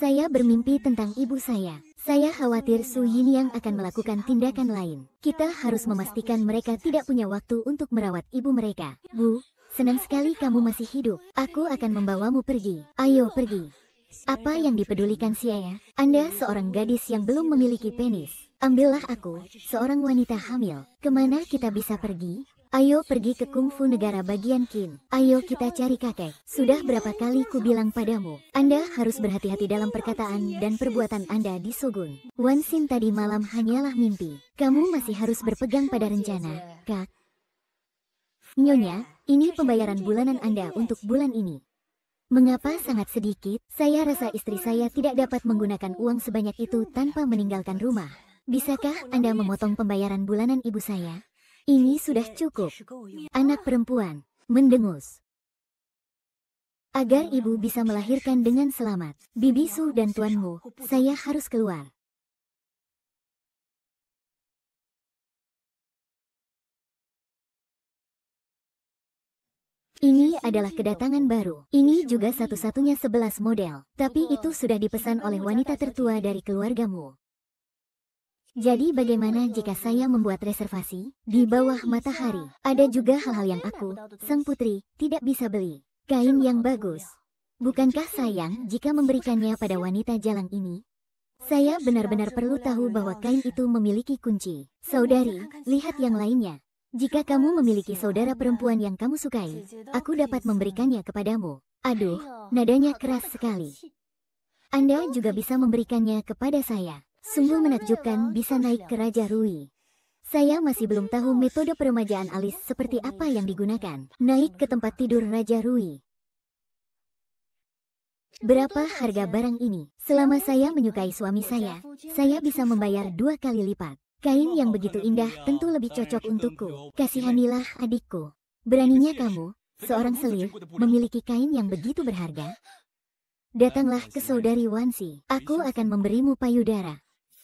Saya bermimpi tentang ibu saya. Saya khawatir Su Yinyang akan melakukan tindakan lain. Kita harus memastikan mereka tidak punya waktu untuk merawat ibu mereka. Bu, senang sekali kamu masih hidup. Aku akan membawamu pergi. Ayo pergi. Apa yang dipedulikan saya? Anda seorang gadis yang belum memiliki penis. Ambillah aku, seorang wanita hamil. Kemana kita bisa pergi? Ayo pergi ke kungfu negara bagian Qin. Ayo kita cari kakek. Sudah berapa kali ku bilang padamu, Anda harus berhati-hati dalam perkataan dan perbuatan Anda di Shogun. Wan Xin tadi malam hanyalah mimpi. Kamu masih harus berpegang pada rencana, Kak. Nyonya, ini pembayaran bulanan Anda untuk bulan ini. Mengapa sangat sedikit? Saya rasa istri saya tidak dapat menggunakan uang sebanyak itu tanpa meninggalkan rumah. Bisakah Anda memotong pembayaran bulanan ibu saya? Ini sudah cukup. Anak perempuan, mendengus. Agar ibu bisa melahirkan dengan selamat. Bibi Su dan tuanmu, saya harus keluar. Ini adalah kedatangan baru. Ini juga satu-satunya 11 model. Tapi itu sudah dipesan oleh wanita tertua dari keluargamu. Jadi bagaimana jika saya membuat reservasi? Di bawah matahari. Ada juga hal-hal yang aku, sang putri, tidak bisa beli. Kain yang bagus. Bukankah sayang jika memberikannya pada wanita jalang ini? Saya benar-benar perlu tahu bahwa kain itu memiliki kunci. Saudari, lihat yang lainnya. Jika kamu memiliki saudara perempuan yang kamu sukai, aku dapat memberikannya kepadamu. Aduh, nadanya keras sekali. Anda juga bisa memberikannya kepada saya. Sungguh menakjubkan bisa naik ke Raja Rui. Saya masih belum tahu metode peremajaan alis seperti apa yang digunakan. Naik ke tempat tidur Raja Rui. Berapa harga barang ini? Selama saya menyukai suami saya bisa membayar 2 kali lipat. Kain yang begitu indah tentu lebih cocok untukku. Kasihanilah adikku. Beraninya kamu, seorang selir, memiliki kain yang begitu berharga? Datanglah ke saudari Wansi. Aku akan memberimu payudara.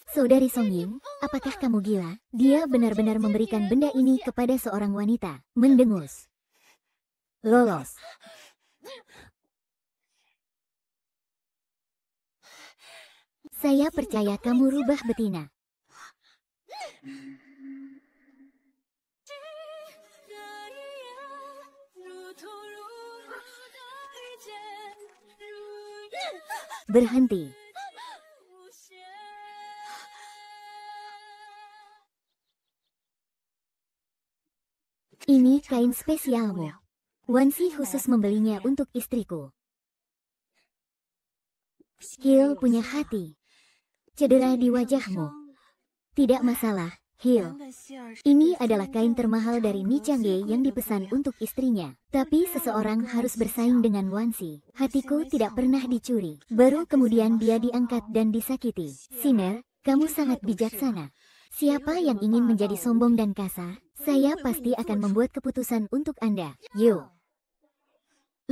Saudari Songying, apakah kamu gila? Dia benar-benar memberikan benda ini kepada seorang wanita. Mendengus. Lolos. Saya percaya kamu rubah betina. Berhenti. Ini kain spesialmu. Wansi khusus membelinya untuk istriku. Skill punya hati. Cedera di wajahmu. Tidak masalah, Hil. Ini adalah kain termahal dari Mi Changge yang dipesan untuk istrinya. Tapi seseorang harus bersaing dengan Wansi. Hatiku tidak pernah dicuri. Baru kemudian dia diangkat dan disakiti. Siner, kamu sangat bijaksana. Siapa yang ingin menjadi sombong dan kasar, saya pasti akan membuat keputusan untuk Anda. Yo.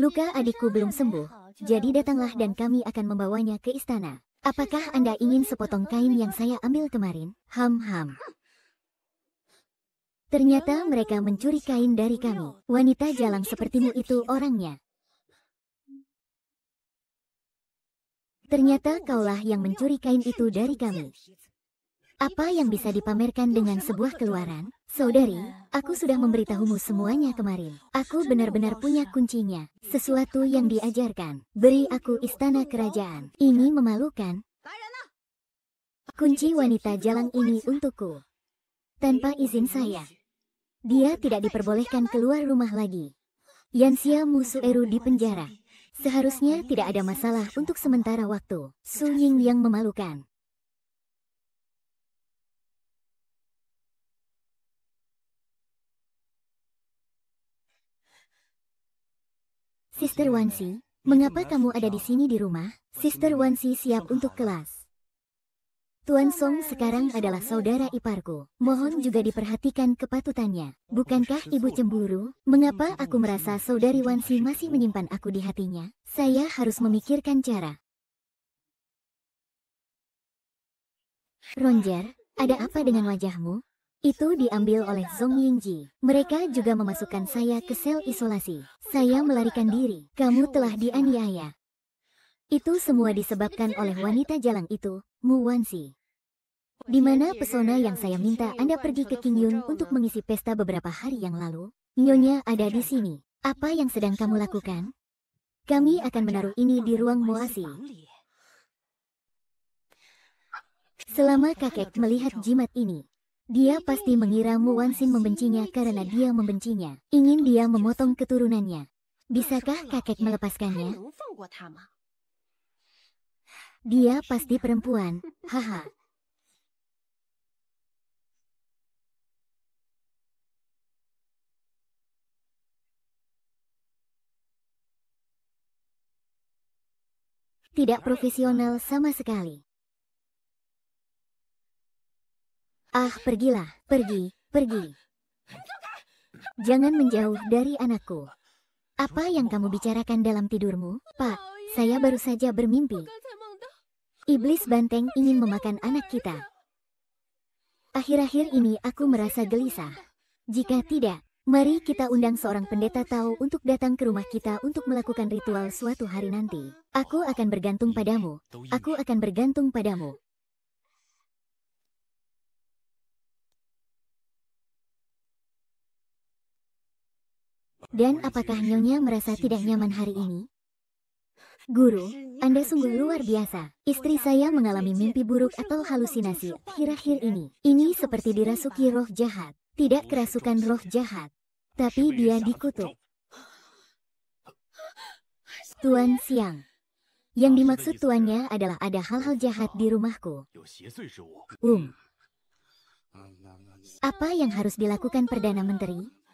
Luka adikku belum sembuh, jadi datanglah dan kami akan membawanya ke istana. Apakah Anda ingin sepotong kain yang saya ambil kemarin? Ham. Ternyata mereka mencuri kain dari kami. Wanita jalang sepertimu itu orangnya. Ternyata kaulah yang mencuri kain itu dari kami. Apa yang bisa dipamerkan dengan sebuah keluaran? Saudari, aku sudah memberitahumu semuanya kemarin. Aku benar-benar punya kuncinya. Sesuatu yang diajarkan. Beri aku istana kerajaan. Ini memalukan. Kunci wanita jalang ini untukku. Tanpa izin saya. Dia tidak diperbolehkan keluar rumah lagi. Yanxia Musueru di penjara. Seharusnya tidak ada masalah untuk sementara waktu. Su Ying yang memalukan. Sister Wansi, mengapa kamu ada di sini di rumah? Sister Wansi siap untuk kelas. Tuan Song sekarang adalah saudara iparku. Mohon juga diperhatikan kepatutannya. Bukankah ibu cemburu? Mengapa aku merasa saudari Wansi masih menyimpan aku di hatinya? Saya harus memikirkan cara. Ronjer, ada apa dengan wajahmu? Itu diambil oleh Zhong Yingji. Mereka juga memasukkan saya ke sel isolasi. Saya melarikan diri. Kamu telah dianiaya. Itu semua disebabkan oleh wanita jalang itu, Mu Wansi. Di mana pesona yang saya minta Anda pergi ke Qingyun untuk mengisi pesta beberapa hari yang lalu? Nyonya ada di sini. Apa yang sedang kamu lakukan? Kami akan menaruh ini di ruang Moasi. Selama kakek melihat jimat ini, dia pasti mengira Mu Wansin membencinya karena dia membencinya. Ingin dia memotong keturunannya. Bisakah kakek melepaskannya? Dia pasti perempuan. Haha. Tidak profesional sama sekali. Ah, pergilah. Pergi. Jangan menjauh dari anakku. Apa yang kamu bicarakan dalam tidurmu? Pak, saya baru saja bermimpi. Iblis banteng ingin memakan anak kita. Akhir-akhir ini aku merasa gelisah. Jika tidak, mari kita undang seorang pendeta Tao untuk datang ke rumah kita untuk melakukan ritual suatu hari nanti. Aku akan bergantung padamu. Aku akan bergantung padamu. Dan apakah Nyonya merasa tidak nyaman hari ini? Guru, Anda sungguh luar biasa. Istri saya mengalami mimpi buruk atau halusinasi akhir-akhir ini. Ini seperti dirasuki roh jahat. Tidak kerasukan roh jahat, tapi dia dikutuk. Tuan Siang. Yang dimaksud tuannya adalah ada hal-hal jahat di rumahku. Apa yang harus dilakukan Perdana Menteri?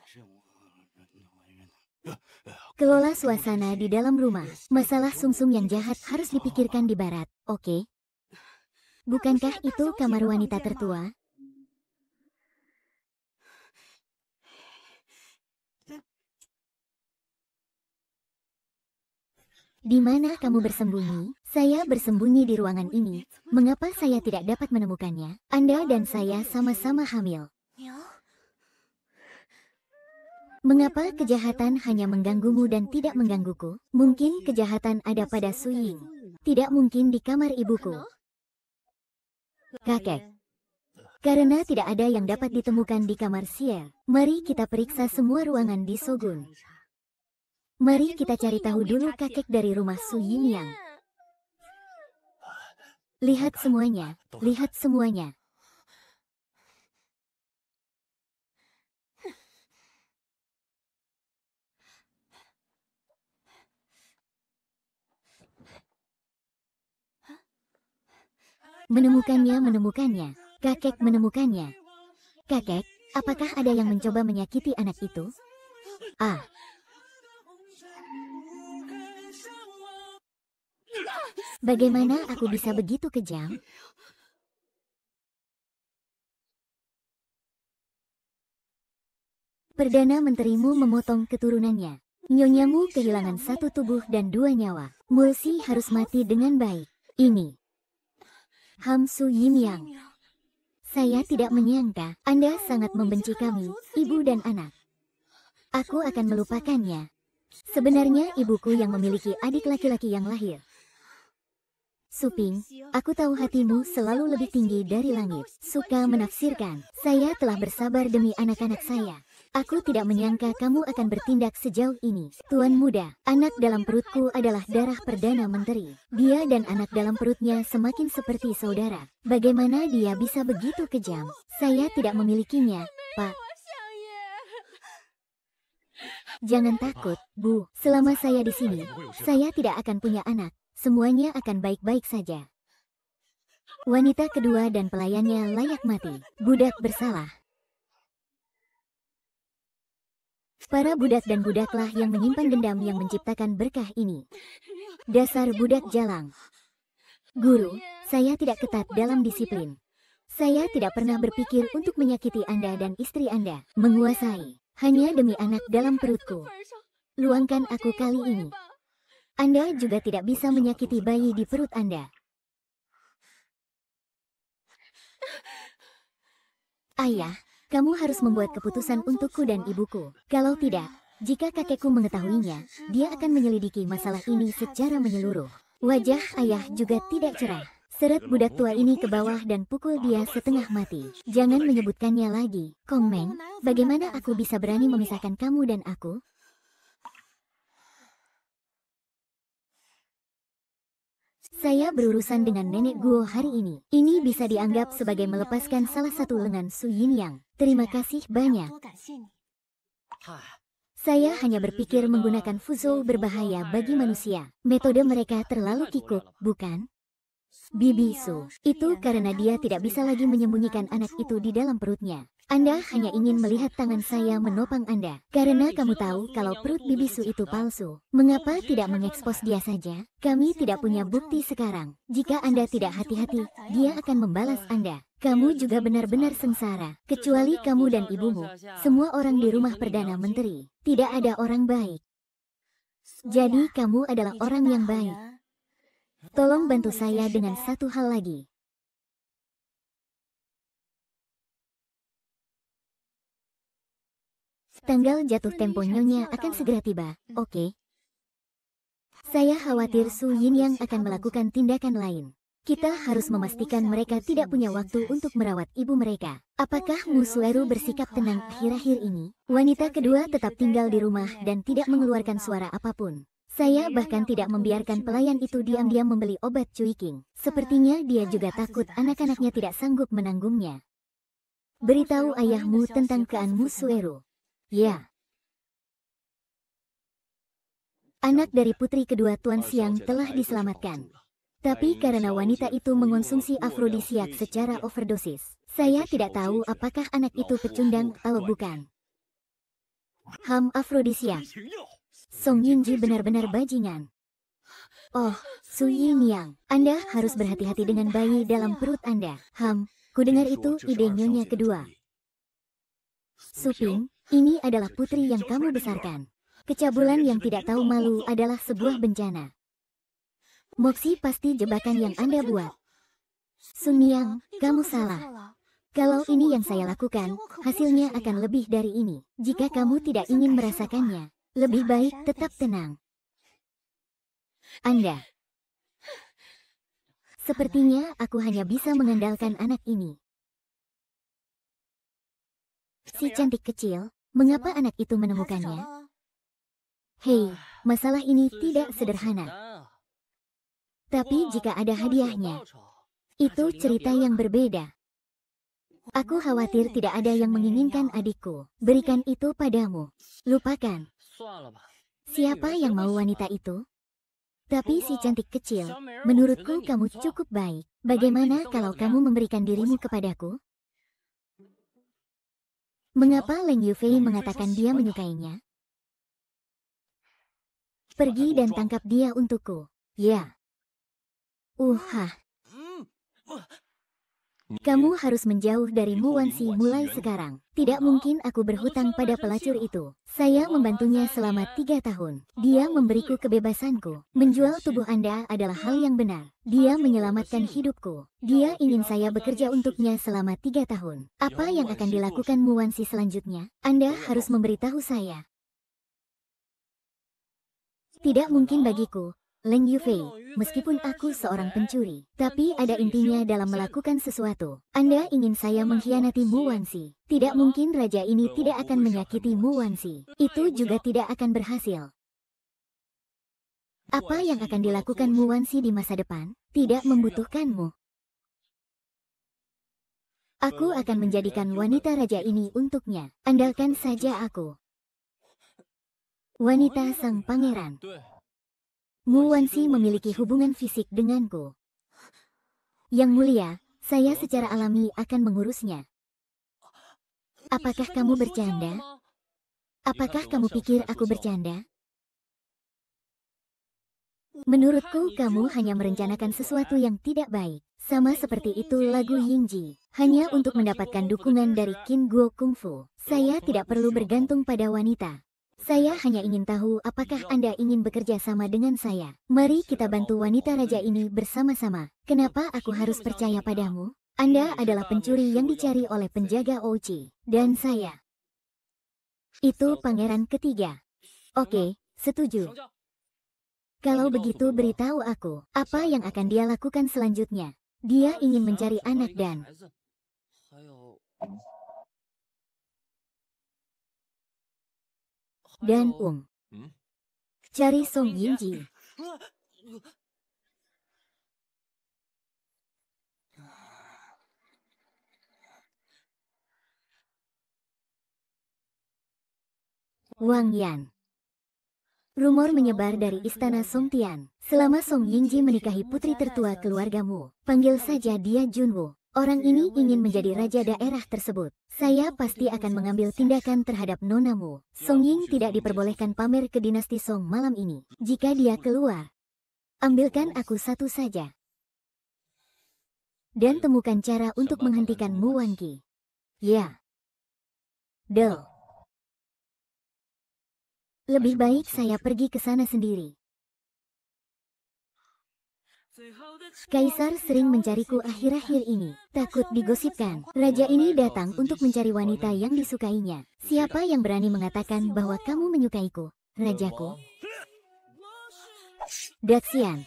Kelola suasana di dalam rumah. Masalah sumsum yang jahat harus dipikirkan di barat, oke? Bukankah itu kamar wanita tertua? Di mana kamu bersembunyi? Saya bersembunyi di ruangan ini. Mengapa saya tidak dapat menemukannya? Anda dan saya sama-sama hamil. Mengapa kejahatan hanya mengganggumu dan tidak menggangguku? Mungkin kejahatan ada pada Su Ying. Tidak mungkin di kamar ibuku. Kakek. Karena tidak ada yang dapat ditemukan di kamar Siel. Mari kita periksa semua ruangan di Shogun. Mari kita cari tahu dulu kakek dari rumah Su Ying yang. Lihat semuanya, lihat semuanya. Menemukannya, kakek menemukannya. Kakek, apakah ada yang mencoba menyakiti anak itu? Ah, bagaimana aku bisa begitu kejam? Perdana Menterimu memotong keturunannya. Nyonyamu kehilangan satu tubuh dan dua nyawa. Mulsi harus mati dengan baik. Ini Ham Su Yin Yang. Saya tidak menyangka Anda sangat membenci kami, ibu dan anak. Aku akan melupakannya. Sebenarnya ibuku yang memiliki adik laki-laki yang lahir. Suping, aku tahu hatimu selalu lebih tinggi dari langit. Suka menafsirkan. Saya telah bersabar demi anak-anak saya. Aku tidak menyangka kamu akan bertindak sejauh ini. Tuan muda, anak dalam perutku adalah darah Perdana Menteri. Dia dan anak dalam perutnya semakin seperti saudara. Bagaimana dia bisa begitu kejam? Saya tidak memilikinya, Pak. Jangan takut, Bu. Selama saya di sini, saya tidak akan punya anak. Semuanya akan baik-baik saja. Wanita kedua dan pelayannya layak mati. Budak bersalah. Para budak dan budaklah yang menyimpan dendam yang menciptakan berkah ini. Dasar budak jalang. Guru, saya tidak ketat dalam disiplin. Saya tidak pernah berpikir untuk menyakiti Anda dan istri Anda. Menguasai. Hanya demi anak dalam perutku. Luangkan aku kali ini. Anda juga tidak bisa menyakiti bayi di perut Anda. Ayah, kamu harus membuat keputusan untukku dan ibuku. Kalau tidak, jika kakekku mengetahuinya, dia akan menyelidiki masalah ini secara menyeluruh. Wajah ayah juga tidak cerah. Seret budak tua ini ke bawah dan pukul dia setengah mati. Jangan menyebutkannya lagi. Kong Meng, bagaimana aku bisa berani memisahkan kamu dan aku? Saya berurusan dengan nenek Guo hari ini. Ini bisa dianggap sebagai melepaskan salah satu lengan Su Yin Yang. Terima kasih banyak. Saya hanya berpikir menggunakan Fuzhou berbahaya bagi manusia. Metode mereka terlalu kikuk, bukan? Bibi Su, itu karena dia tidak bisa lagi menyembunyikan anak itu di dalam perutnya. Anda hanya ingin melihat tangan saya menopang Anda. Karena kamu tahu kalau perut Bibi Su itu palsu. Mengapa tidak mengekspos dia saja? Kami tidak punya bukti sekarang. Jika Anda tidak hati-hati, dia akan membalas Anda. Kamu juga benar-benar sengsara. Kecuali kamu dan ibumu. Semua orang di rumah Perdana Menteri. Tidak ada orang baik. Jadi kamu adalah orang yang baik. Tolong bantu saya dengan satu hal lagi. Tanggal jatuh tempo nyonya akan segera tiba, oke? Saya khawatir Su Yin Yang akan melakukan tindakan lain. Kita harus memastikan mereka tidak punya waktu untuk merawat ibu mereka. Apakah Mu Sueru bersikap tenang akhir-akhir ini? Wanita kedua tetap tinggal di rumah dan tidak mengeluarkan suara apapun. Saya bahkan tidak membiarkan pelayan itu diam-diam membeli obat cuiking. Sepertinya dia juga takut anak-anaknya tidak sanggup menanggungnya. Beritahu ayahmu tentang kean Mu Sueru. Ya. Anak dari putri kedua Tuan Xiang telah diselamatkan. Tapi karena wanita itu mengonsumsi afrodisiak secara overdosis, saya tidak tahu apakah anak itu pecundang atau bukan. Afrodisiak. Song Yunji benar-benar bajingan. Oh, Su Yin Yang, Anda harus berhati-hati dengan bayi dalam perut Anda. Kudengar itu ide nyonya kedua. Suping, ini adalah putri yang kamu besarkan. Kecabulan yang tidak tahu malu adalah sebuah bencana. Moxie pasti jebakan yang Anda buat. Sun Yang, kamu salah. Kalau ini yang saya lakukan, hasilnya akan lebih dari ini. Jika kamu tidak ingin merasakannya, lebih baik tetap tenang. Anda. Sepertinya aku hanya bisa mengandalkan anak ini. Si cantik kecil, mengapa anak itu menemukannya? Hei, masalah ini tidak sederhana. Tapi jika ada hadiahnya, itu cerita yang berbeda. Aku khawatir tidak ada yang menginginkan adikku. Berikan itu padamu. Lupakan. Siapa yang mau wanita itu? Tapi si cantik kecil, menurutku kamu cukup baik. Bagaimana kalau kamu memberikan dirimu kepadaku? Mengapa Leng Yufei mengatakan dia menyukainya? Pergi dan tangkap dia untukku. Ya. Kamu harus menjauh dari Mu Wanxi mulai sekarang. Tidak mungkin aku berhutang pada pelacur itu. Saya membantunya selama 3 tahun. Dia memberiku kebebasanku. Menjual tubuh Anda adalah hal yang benar. Dia menyelamatkan hidupku. Dia ingin saya bekerja untuknya selama 3 tahun. Apa yang akan dilakukan Mu Wanxi selanjutnya? Anda harus memberitahu saya. Tidak mungkin bagiku, Leng Yufei, meskipun aku seorang pencuri, tapi ada intinya dalam melakukan sesuatu. Anda ingin saya mengkhianati Mu Wanxi. Tidak mungkin raja ini tidak akan menyakiti Mu Wanxi. Itu juga tidak akan berhasil. Apa yang akan dilakukan Mu Wanxi di masa depan? Tidak membutuhkanmu. Aku akan menjadikan wanita raja ini untuknya. Andalkan saja aku. Wanita sang pangeran. Mu Wanxi memiliki hubungan fisik denganku. Yang mulia, saya secara alami akan mengurusnya. Apakah kamu bercanda? Apakah kamu pikir aku bercanda? Menurutku kamu hanya merencanakan sesuatu yang tidak baik. Sama seperti itu lagu Yingji. Hanya untuk mendapatkan dukungan dari Qin Guo Kungfu. Saya tidak perlu bergantung pada wanita. Saya hanya ingin tahu apakah Anda ingin bekerja sama dengan saya. Mari kita bantu wanita raja ini bersama-sama. Kenapa aku harus percaya padamu? Anda adalah pencuri yang dicari oleh penjaga Ouchi. Dan saya. Itu pangeran ketiga. Oke, setuju. Kalau begitu beritahu aku, apa yang akan dia lakukan selanjutnya? Dia ingin mencari anak dan... Cari Song Yingji. Wang Yan. Rumor menyebar dari istana Song Tian. Selama Song Yingji menikahi putri tertua keluargamu, panggil saja dia Junwo. Orang ini ingin menjadi raja daerah tersebut. Saya pasti akan mengambil tindakan terhadap nonamu. Song Ying tidak diperbolehkan pamer ke dinasti Song malam ini. Jika dia keluar, ambilkan aku satu saja. Dan temukan cara untuk menghentikan Mu Wanqi. Ya. Del. Lebih baik saya pergi ke sana sendiri. Kaisar sering mencariku akhir-akhir ini. Takut digosipkan. Raja ini datang untuk mencari wanita yang disukainya. Siapa yang berani mengatakan bahwa kamu menyukaiku, rajaku? Daxian.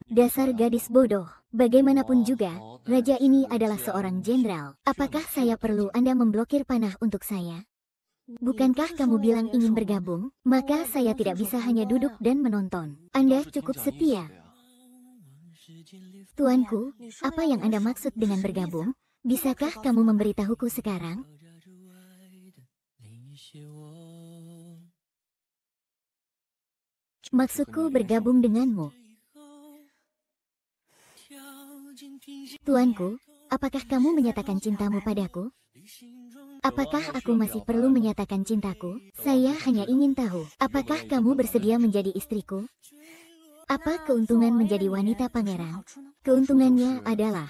Dasar gadis bodoh. Bagaimanapun juga, raja ini adalah seorang jenderal. Apakah saya perlu Anda memblokir panah untuk saya? Bukankah kamu bilang ingin bergabung? Maka saya tidak bisa hanya duduk dan menonton. Anda cukup setia. Tuanku, apa yang Anda maksud dengan bergabung? Bisakah kamu memberitahuku sekarang? Maksudku bergabung denganmu. Tuanku, apakah kamu menyatakan cintamu padaku? Apakah aku masih perlu menyatakan cintaku? Saya hanya ingin tahu, apakah kamu bersedia menjadi istriku? Apa keuntungan menjadi wanita pangeran? Keuntungannya adalah...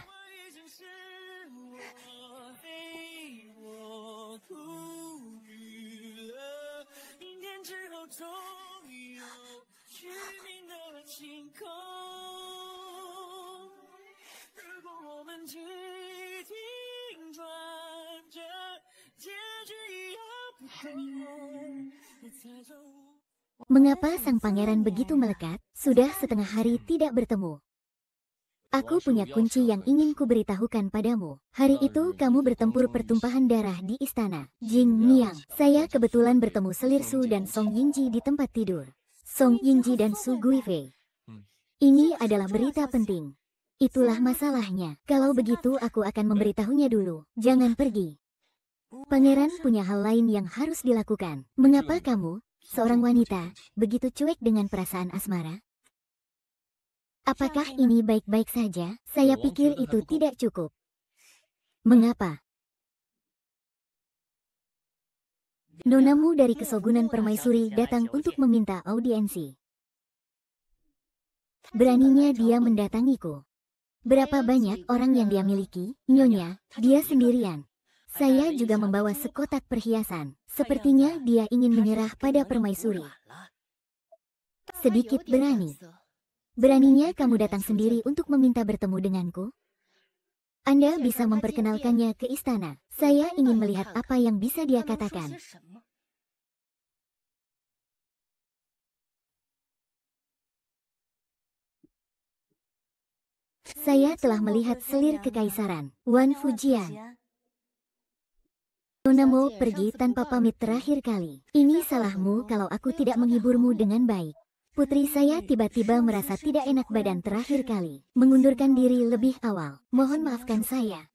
Mengapa sang pangeran begitu melekat? Sudah setengah hari tidak bertemu. Aku punya kunci yang ingin kuberitahukan padamu. Hari itu kamu bertempur pertumpahan darah di istana Jing Miang. Saya kebetulan bertemu Selir Su dan Song Yingji di tempat tidur. Song Yingji dan Su Guifei. Ini adalah berita penting. Itulah masalahnya. Kalau begitu aku akan memberitahunya dulu. Jangan pergi. Pangeran punya hal lain yang harus dilakukan. Mengapa kamu, seorang wanita, begitu cuek dengan perasaan asmara? Apakah ini baik-baik saja? Saya pikir itu tidak cukup. Mengapa? Nonamu dari Kesogunan Permaisuri datang untuk meminta audiensi. Beraninya dia mendatangiku. Berapa banyak orang yang dia miliki? Nyonya, dia sendirian. Saya juga membawa sekotak perhiasan. Sepertinya dia ingin menyerah pada Permaisuri. Sedikit berani. Beraninya kamu datang sendiri untuk meminta bertemu denganku? Anda bisa memperkenalkannya ke istana. Saya ingin melihat apa yang bisa dia katakan. Saya telah melihat selir kekaisaran, Wan Fujian. Nonamu pergi tanpa pamit terakhir kali. Ini salahmu kalau aku tidak menghiburmu dengan baik. Putri saya tiba-tiba merasa tidak enak badan terakhir kali. Mengundurkan diri lebih awal. Mohon maafkan saya.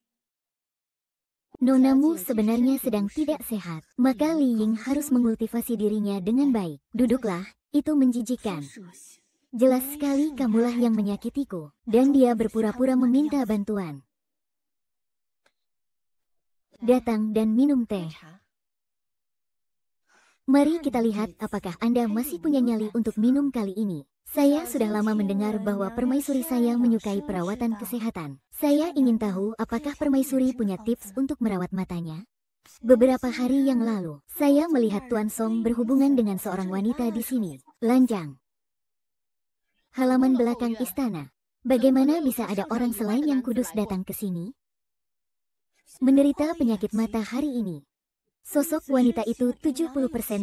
Nonamu sebenarnya sedang tidak sehat. Maka Li Ying harus mengkultivasi dirinya dengan baik. Duduklah, itu menjijikkan. Jelas sekali kamulah yang menyakitiku. Dan dia berpura-pura meminta bantuan. Datang dan minum teh. Mari kita lihat apakah Anda masih punya nyali untuk minum kali ini. Saya sudah lama mendengar bahwa permaisuri saya menyukai perawatan kesehatan. Saya ingin tahu apakah permaisuri punya tips untuk merawat matanya. Beberapa hari yang lalu, saya melihat Tuan Song berhubungan dengan seorang wanita di sini. Lanjang. Halaman belakang istana. Bagaimana bisa ada orang selain yang kudus datang ke sini? Menderita penyakit mata hari ini. Sosok wanita itu 70%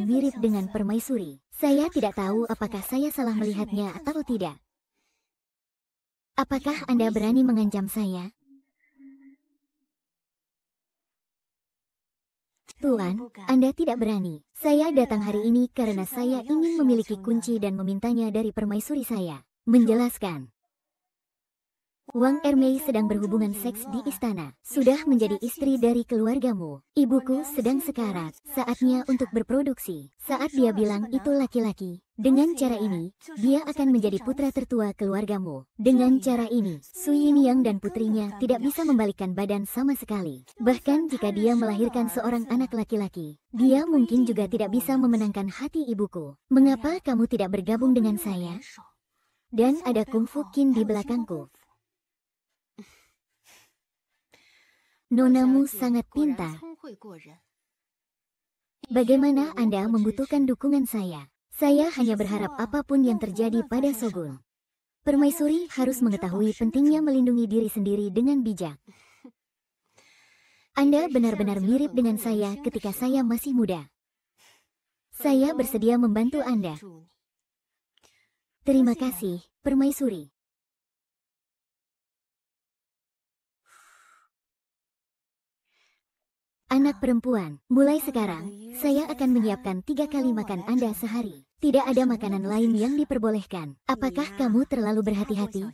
mirip dengan permaisuri. Saya tidak tahu apakah saya salah melihatnya atau tidak. Apakah Anda berani mengancam saya? Tuan, Anda tidak berani. Saya datang hari ini karena saya ingin memiliki kunci dan memintanya dari permaisuri saya. Menjelaskan. Wang Ermei sedang berhubungan seks di istana. Sudah menjadi istri dari keluargamu. Ibuku sedang sekarat. Saatnya untuk berproduksi. Saat dia bilang itu laki-laki. Dengan cara ini, dia akan menjadi putra tertua keluargamu. Dengan cara ini, Su Yinyang dan putrinya tidak bisa membalikkan badan sama sekali. Bahkan jika dia melahirkan seorang anak laki-laki, dia mungkin juga tidak bisa memenangkan hati ibuku. Mengapa kamu tidak bergabung dengan saya? Dan ada Kung Fu Qin di belakangku. Nonamu sangat pintar. Bagaimana Anda membutuhkan dukungan saya? Saya hanya berharap apapun yang terjadi pada Shogun. Permaisuri harus mengetahui pentingnya melindungi diri sendiri dengan bijak. Anda benar-benar mirip dengan saya ketika saya masih muda. Saya bersedia membantu Anda. Terima kasih, Permaisuri. Anak perempuan, mulai sekarang, saya akan menyiapkan 3 kali makan Anda sehari. Tidak ada makanan lain yang diperbolehkan. Apakah kamu terlalu berhati-hati?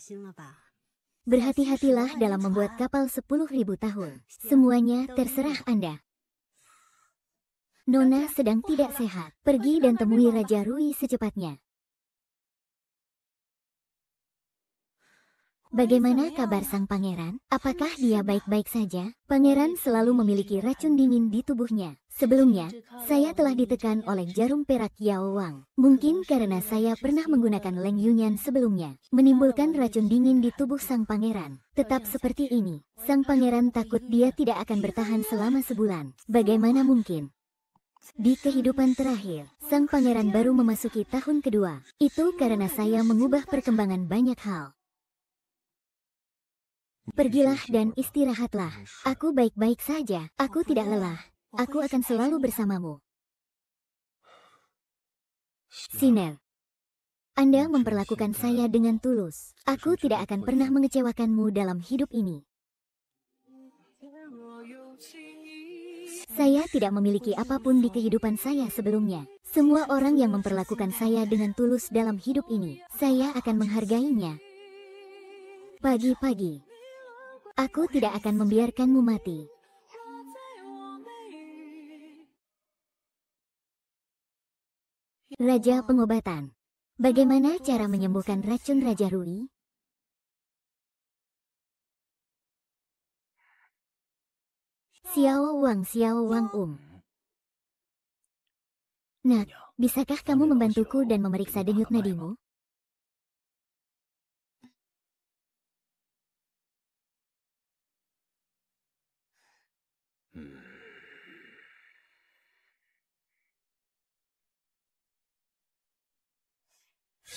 Berhati-hatilah dalam membuat kapal 10.000 tahun. Semuanya terserah Anda. Nona sedang tidak sehat. Pergi dan temui Raja Rui secepatnya. Bagaimana kabar sang pangeran? Apakah dia baik-baik saja? Pangeran selalu memiliki racun dingin di tubuhnya. Sebelumnya, saya telah ditekan oleh jarum perak Yao Wang. Mungkin karena saya pernah menggunakan Leng Yunyan sebelumnya, menimbulkan racun dingin di tubuh sang pangeran. Tetap seperti ini, sang pangeran takut dia tidak akan bertahan selama sebulan. Bagaimana mungkin? Di kehidupan terakhir, sang pangeran baru memasuki tahun kedua. Itu karena saya mengubah perkembangan banyak hal. Pergilah dan istirahatlah. Aku baik-baik saja. Aku tidak lelah. Aku akan selalu bersamamu. Sinel. Anda memperlakukan saya dengan tulus. Aku tidak akan pernah mengecewakanmu dalam hidup ini. Saya tidak memiliki apapun di kehidupan saya sebelumnya. Semua orang yang memperlakukan saya dengan tulus dalam hidup ini, saya akan menghargainya. Pagi-pagi. Aku tidak akan membiarkanmu mati. Raja Pengobatan. Bagaimana cara menyembuhkan racun Raja Rui? Xiao Wang. Nak, bisakah kamu membantuku dan memeriksa denyut nadimu?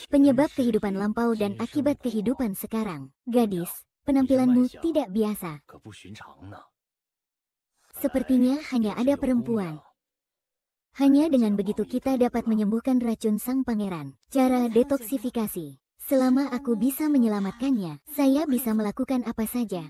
Penyebab kehidupan lampau dan akibat kehidupan sekarang. Gadis, penampilanmu tidak biasa. Sepertinya hanya ada perempuan. Hanya dengan begitu kita dapat menyembuhkan racun sang pangeran. Cara detoksifikasi. Selama aku bisa menyelamatkannya, saya bisa melakukan apa saja.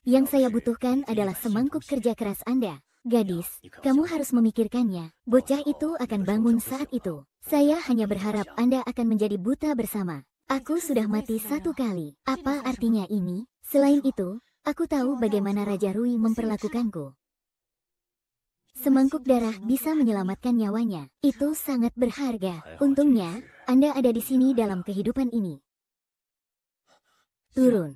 Yang saya butuhkan adalah semangkuk kerja keras Anda. Gadis, kamu harus memikirkannya. Bocah itu akan bangun saat itu. Saya hanya berharap Anda akan menjadi buta bersama. Aku sudah mati 1 kali. Apa artinya ini? Selain itu, aku tahu bagaimana Raja Rui memperlakukanku. Semangkuk darah bisa menyelamatkan nyawanya. Itu sangat berharga. Untungnya, Anda ada di sini dalam kehidupan ini. Turun.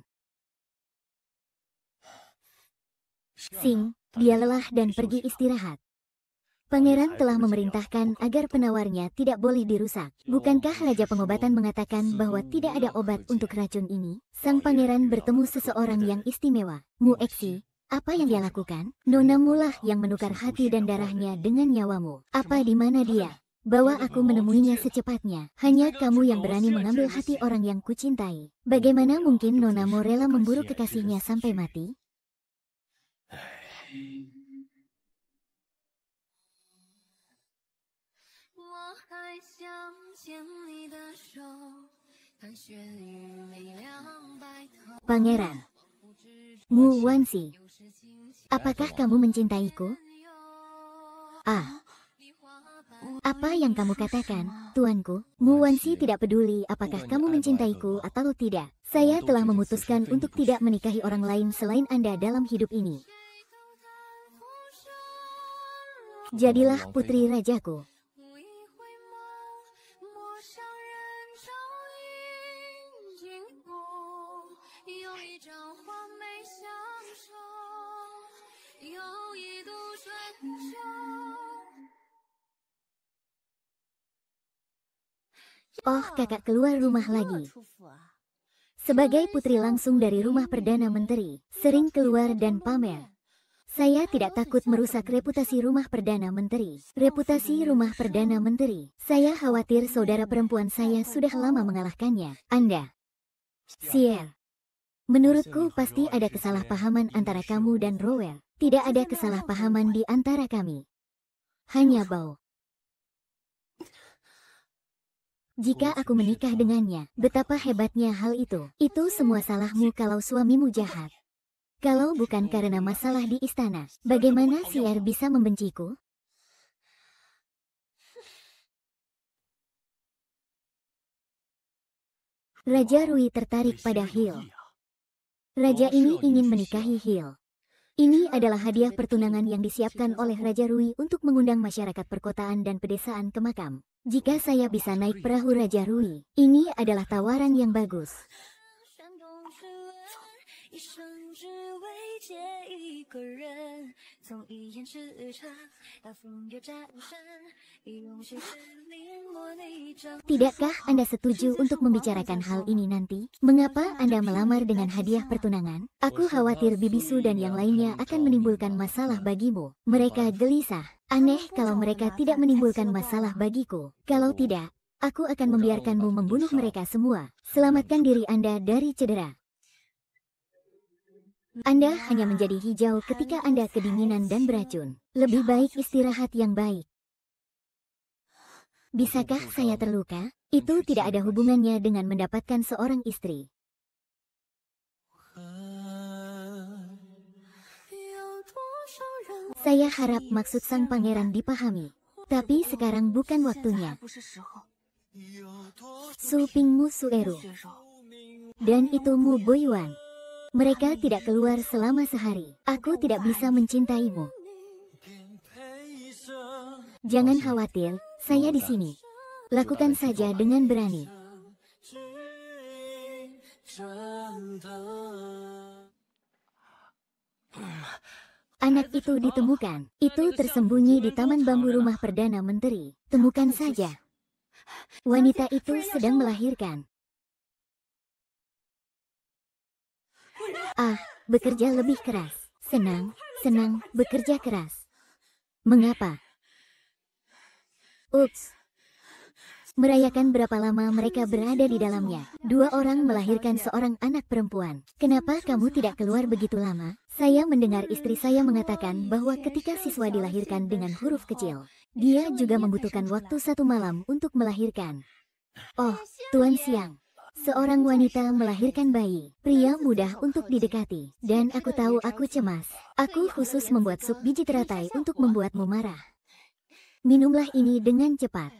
Sing, dia lelah dan pergi istirahat. Pangeran telah memerintahkan agar penawarnya tidak boleh dirusak. Bukankah Raja Pengobatan mengatakan bahwa tidak ada obat untuk racun ini? Sang pangeran bertemu seseorang yang istimewa. Mu Exi, apa yang dia lakukan? Nonamu lah yang menukar hati dan darahnya dengan nyawamu. Apa di mana dia? Bawa aku menemuinya secepatnya. Hanya kamu yang berani mengambil hati orang yang kucintai. Bagaimana mungkin Nonamu rela memburu kekasihnya sampai mati? Pangeran Mu Wanxi, apakah kamu mencintaiku? Apa yang kamu katakan, tuanku? Mu Wanxi tidak peduli apakah kamu mencintaiku atau tidak. Saya telah memutuskan untuk tidak menikahi orang lain selain Anda dalam hidup ini. Jadilah putri rajaku. Oh, kakak keluar rumah lagi. Sebagai putri langsung dari rumah Perdana Menteri, sering keluar dan pamer. Saya tidak takut merusak reputasi rumah Perdana Menteri. Reputasi rumah Perdana Menteri. Saya khawatir saudara perempuan saya sudah lama mengalahkannya. Anda, Xier. Menurutku pasti ada kesalahpahaman antara kamu dan Rowell. Tidak ada kesalahpahaman di antara kami. Hanya bau. Jika aku menikah dengannya, betapa hebatnya hal itu. Itu semua salahmu kalau suamimu jahat. Kalau bukan karena masalah di istana, bagaimana Xier bisa membenciku? Raja Rui tertarik pada Hill. Raja ini ingin menikahi Hill. Ini adalah hadiah pertunangan yang disiapkan oleh Raja Rui untuk mengundang masyarakat perkotaan dan pedesaan ke makam. Jika saya bisa naik perahu Raja Rui, ini adalah tawaran yang bagus. Tidakkah Anda setuju untuk membicarakan hal ini nanti? Mengapa Anda melamar dengan hadiah pertunangan? Aku khawatir Bibisu dan yang lainnya akan menimbulkan masalah bagimu. Mereka gelisah. Aneh kalau mereka tidak menimbulkan masalah bagiku. Kalau tidak, aku akan membiarkanmu membunuh mereka semua. Selamatkan diri Anda dari cedera. Anda hanya menjadi hijau ketika Anda kedinginan dan beracun. Lebih baik istirahat yang baik. Bisakah saya terluka? Itu tidak ada hubungannya dengan mendapatkan seorang istri. Saya harap maksud sang pangeran dipahami. Tapi sekarang bukan waktunya. Su Pingmu Sueru. Dan itu Mu Boyuan. Mereka tidak keluar selama sehari. Aku tidak bisa mencintaimu. Jangan khawatir, saya di sini. Lakukan saja dengan berani. Anak itu ditemukan. Itu tersembunyi di taman bambu rumah Perdana Menteri. Temukan saja. Wanita itu sedang melahirkan. Ah, bekerja lebih keras. Senang, senang, bekerja keras. Mengapa? Ups. Merayakan berapa lama mereka berada di dalamnya. 2 orang melahirkan seorang anak perempuan. Kenapa kamu tidak keluar begitu lama? Saya mendengar istri saya mengatakan bahwa ketika siswa dilahirkan dengan huruf kecil, dia juga membutuhkan waktu 1 malam untuk melahirkan. Oh, Tuan Siang. Seorang wanita melahirkan bayi, pria mudah untuk didekati. Dan aku tahu aku cemas. Aku khusus membuat sup biji teratai untuk membuatmu marah. Minumlah ini dengan cepat.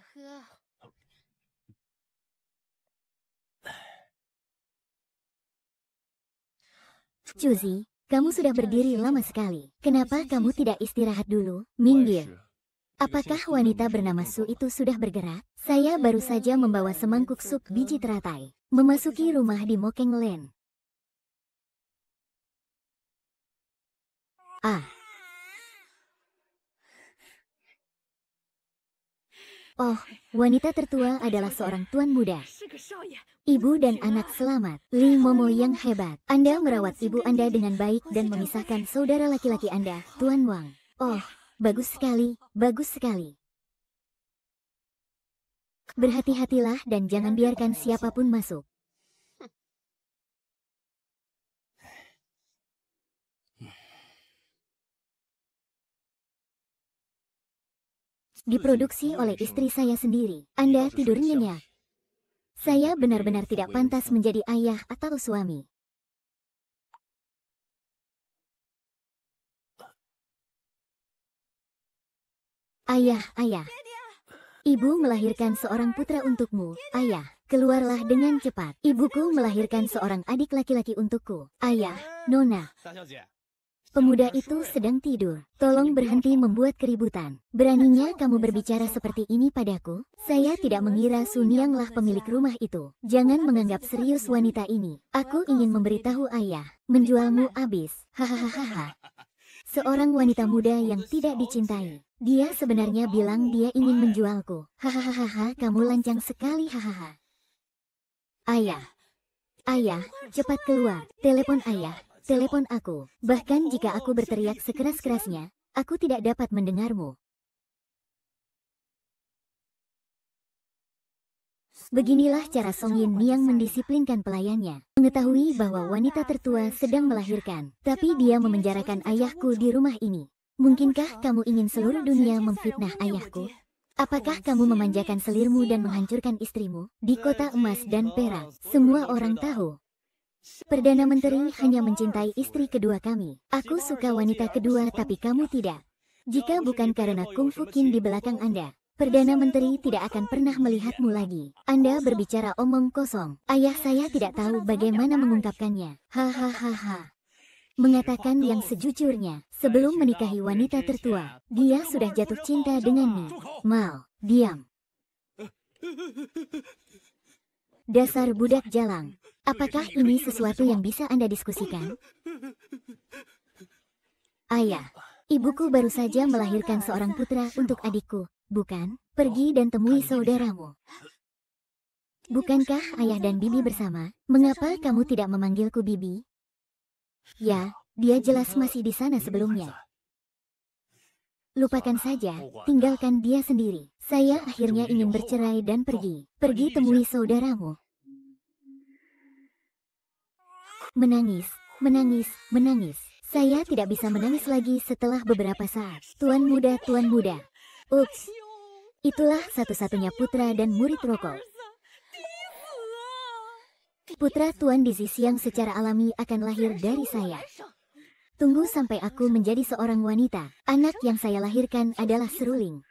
Cuzi, kamu sudah berdiri lama sekali. Kenapa kamu tidak istirahat dulu? Minggir. Apakah wanita bernama Su itu sudah bergerak? Saya baru saja membawa semangkuk sup biji teratai. Memasuki rumah di Mokeng Lane. Ah. Oh, wanita tertua adalah seorang tuan muda. Ibu dan anak selamat. Li Momo yang hebat. Anda merawat ibu Anda dengan baik dan memisahkan saudara laki-laki Anda, Tuan Wang. Oh, bagus sekali, bagus sekali. Berhati-hatilah dan jangan biarkan siapapun masuk. Diproduksi oleh istri saya sendiri. Anda tidur nyenyak. Saya benar-benar tidak pantas menjadi ayah atau suami. Ayah, ayah. Ibu melahirkan seorang putra untukmu. Ayah, keluarlah dengan cepat. Ibuku melahirkan seorang adik laki-laki untukku. Ayah, Nona. Pemuda itu sedang tidur. Tolong berhenti membuat keributan. Beraninya kamu berbicara seperti ini padaku? Saya tidak mengira Sunianglah pemilik rumah itu. Jangan menganggap serius wanita ini. Aku ingin memberitahu ayah. Menjualmu habis. Hahaha. Seorang wanita muda yang tidak dicintai. Dia sebenarnya bilang dia ingin menjualku. Hahaha, kamu lancang sekali. Hahaha. Ayah. Ayah, cepat keluar. Telepon ayah. Telepon aku. Bahkan jika aku berteriak sekeras-kerasnya, aku tidak dapat mendengarmu. Beginilah cara Song Yin Niang mendisiplinkan pelayannya. Mengetahui bahwa wanita tertua sedang melahirkan, tapi dia memenjarakan ayahku di rumah ini. Mungkinkah kamu ingin seluruh dunia memfitnah ayahku? Apakah kamu memanjakan selirmu dan menghancurkan istrimu? Di kota emas dan perak, semua orang tahu. Perdana Menteri hanya mencintai istri kedua kami. Aku suka wanita kedua tapi kamu tidak. Jika bukan karena Kung Fu Kin di belakang Anda, Perdana Menteri tidak akan pernah melihatmu lagi. Anda berbicara omong kosong. Ayah saya tidak tahu bagaimana mengungkapkannya. Hahaha. Mengatakan yang sejujurnya, sebelum menikahi wanita tertua, dia sudah jatuh cinta dengannya. Mal, diam. Dasar budak jalang. Apakah ini sesuatu yang bisa Anda diskusikan? Ayah, ibuku baru saja melahirkan seorang putra untuk adikku, bukan? Pergi dan temui saudaramu. Bukankah ayah dan bibi bersama? Mengapa kamu tidak memanggilku bibi? Ya, dia jelas masih di sana sebelumnya. Lupakan saja, tinggalkan dia sendiri. Saya akhirnya ingin bercerai dan pergi. Pergi temui saudaramu. Menangis, menangis, menangis. Saya tidak bisa menangis lagi setelah beberapa saat. Tuan muda, tuan muda. Ups. Itulah satu-satunya putra dan murid rokok. Putra Tuan Dizis yang secara alami akan lahir dari saya. Tunggu sampai aku menjadi seorang wanita. Anak yang saya lahirkan adalah seruling.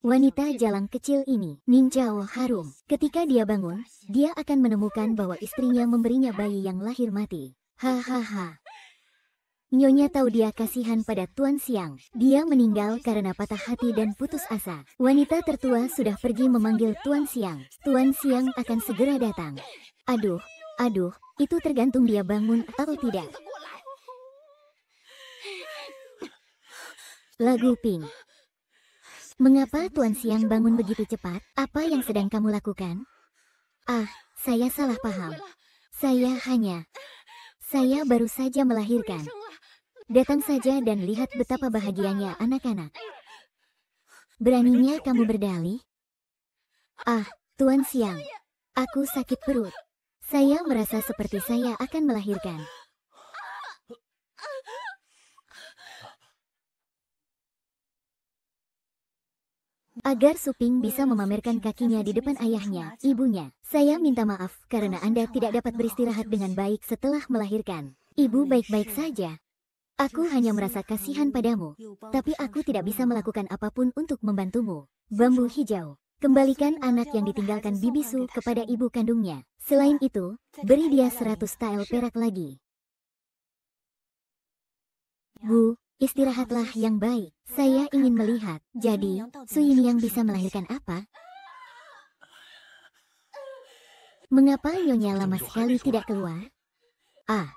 Wanita jalang kecil ini, Ning Chao harum. Ketika dia bangun, dia akan menemukan bahwa istrinya memberinya bayi yang lahir mati. Hahaha. Nyonya tahu dia kasihan pada Tuan Siang. Dia meninggal karena patah hati dan putus asa. Wanita tertua sudah pergi memanggil Tuan Siang. Tuan Siang akan segera datang. Aduh, itu tergantung dia bangun atau tidak. Lagu Pink. Mengapa Tuan Siang bangun begitu cepat? Apa yang sedang kamu lakukan? Ah, saya salah paham. Saya baru saja melahirkan. Datang saja dan lihat betapa bahagianya anak-anak. Beraninya kamu berdalih? Ah, Tuan Siang, aku sakit perut. Saya merasa seperti saya akan melahirkan. Agar Suping bisa memamerkan kakinya di depan ayahnya, ibunya. Saya minta maaf karena Anda tidak dapat beristirahat dengan baik setelah melahirkan. Ibu baik-baik saja. Aku hanya merasa kasihan padamu, tapi aku tidak bisa melakukan apapun untuk membantumu. Bambu hijau. Kembalikan anak yang ditinggalkan Bibisu kepada ibu kandungnya. Selain itu, beri dia 100 tael perak lagi. Bu, istirahatlah yang baik. Saya ingin melihat. Jadi, Suyini yang bisa melahirkan apa? Mengapa Nyonya lama sekali tidak keluar? Ah.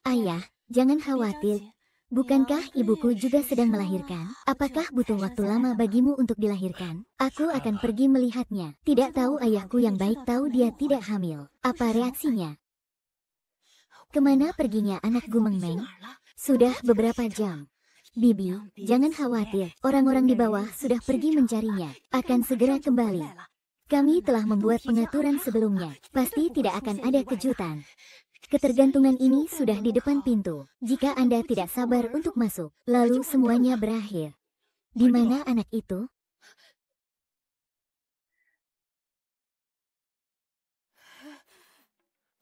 Ayah, jangan khawatir. Bukankah ibuku juga sedang melahirkan? Apakah butuh waktu lama bagimu untuk dilahirkan? Aku akan pergi melihatnya. Tidak tahu ayahku yang baik tahu dia tidak hamil. Apa reaksinya? Kemana perginya anak Gumeng Meng? Sudah beberapa jam. Bibi, jangan khawatir. Orang-orang di bawah sudah pergi mencarinya. Akan segera kembali. Kami telah membuat pengaturan sebelumnya. Pasti tidak akan ada kejutan. Ketergantungan ini sudah di depan pintu. Jika Anda tidak sabar untuk masuk, lalu semuanya berakhir. Di mana anak itu?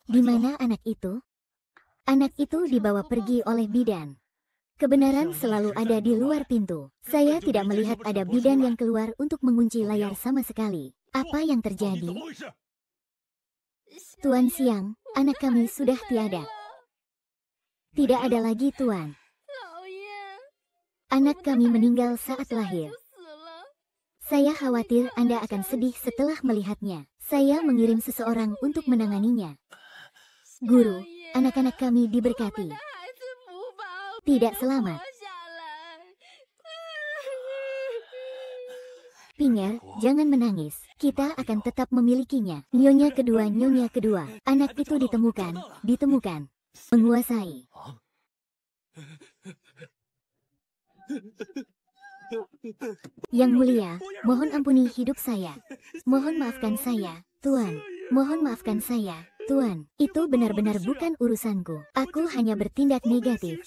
Di mana anak itu? Anak itu dibawa pergi oleh bidan. Kebenaran selalu ada di luar pintu. Saya tidak melihat ada bidan yang keluar untuk mengunci layar sama sekali. Apa yang terjadi? Tuan Siang, anak kami sudah tiada. Tidak ada lagi, Tuan. Anak kami meninggal saat lahir. Saya khawatir Anda akan sedih setelah melihatnya. Saya mengirim seseorang untuk menanganinya. Guru, anak-anak kami diberkati. Tidak selamat. Pinger, jangan menangis. Kita akan tetap memilikinya. Nyonya kedua. Anak itu ditemukan. Menguasai. Yang mulia, mohon ampuni hidup saya. Mohon maafkan saya, Tuan. Mohon maafkan saya, Tuan. Itu benar-benar bukan urusanku. Aku hanya bertindak negatif.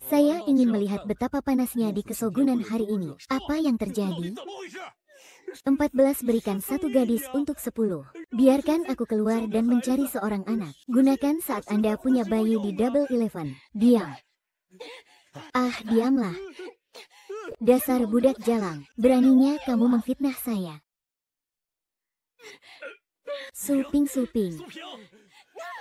Saya ingin melihat betapa panasnya di kesogunan hari ini. Apa yang terjadi? 14 berikan satu gadis untuk 10. Biarkan aku keluar dan mencari seorang anak. Gunakan saat Anda punya bayi di Double 11. Diam. Ah, diamlah. Dasar budak jalang. Beraninya kamu memfitnah saya. Suping.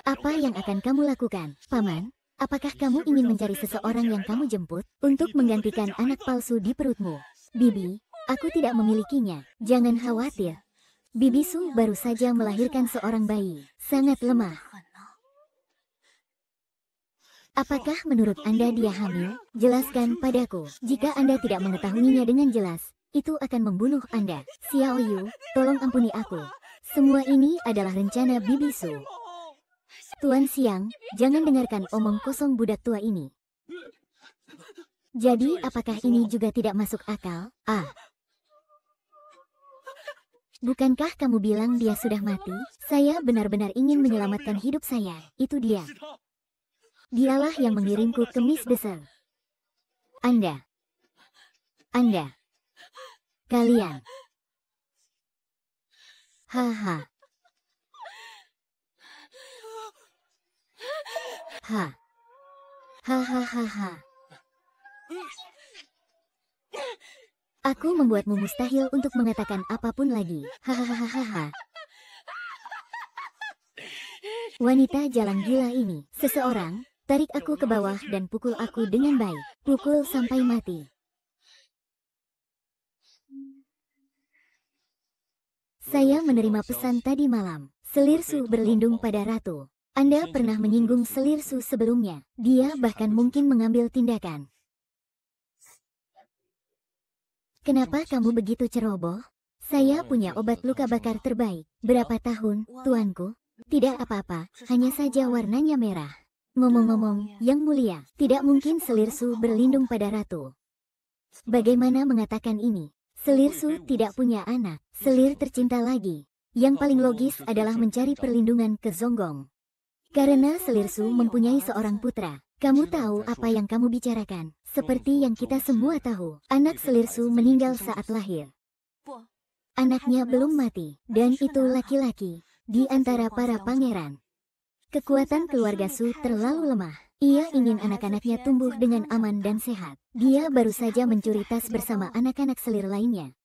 Apa yang akan kamu lakukan, Paman? Apakah kamu ingin mencari seseorang yang kamu jemput untuk menggantikan anak palsu di perutmu? Bibi, aku tidak memilikinya. Jangan khawatir. Bibisu baru saja melahirkan seorang bayi. Sangat lemah. Apakah menurut Anda dia hamil? Jelaskan padaku. Jika Anda tidak mengetahuinya dengan jelas, itu akan membunuh Anda. Xiao Yu, tolong ampuni aku. Semua ini adalah rencana Bibisu. Tuan Siang, jangan dengarkan omong kosong budak tua ini. Jadi apakah ini juga tidak masuk akal? Ah. Bukankah kamu bilang dia sudah mati? Saya benar-benar ingin menyelamatkan hidup saya. Itu dia. Dialah yang mengirimku ke Miss Besar. Anda. Kalian. Haha. Hahaha. Aku membuatmu mustahil untuk mengatakan apapun lagi. Hahaha. Wanita jalan gila ini. Seseorang, tarik aku ke bawah dan pukul aku dengan baik. Pukul sampai mati. Saya menerima pesan tadi malam. Selir Su berlindung pada ratu. Anda pernah menyinggung Selirsu sebelumnya. Dia bahkan mungkin mengambil tindakan. Kenapa kamu begitu ceroboh? Saya punya obat luka bakar terbaik. Berapa tahun, tuanku? Tidak apa-apa, hanya saja warnanya merah. Ngomong-ngomong, Yang Mulia, tidak mungkin Selirsu berlindung pada ratu. Bagaimana mengatakan ini? Selirsu tidak punya anak, Selir tercinta lagi. Yang paling logis adalah mencari perlindungan ke Zonggong. Karena Selirsu mempunyai seorang putra. Kamu tahu apa yang kamu bicarakan? Seperti yang kita semua tahu, anak Selirsu meninggal saat lahir. Anaknya belum mati, dan itu laki-laki. Di antara para pangeran, kekuatan keluarga Su terlalu lemah. Ia ingin anak-anaknya tumbuh dengan aman dan sehat. Dia baru saja mencuri tas bersama anak-anak Selir lainnya.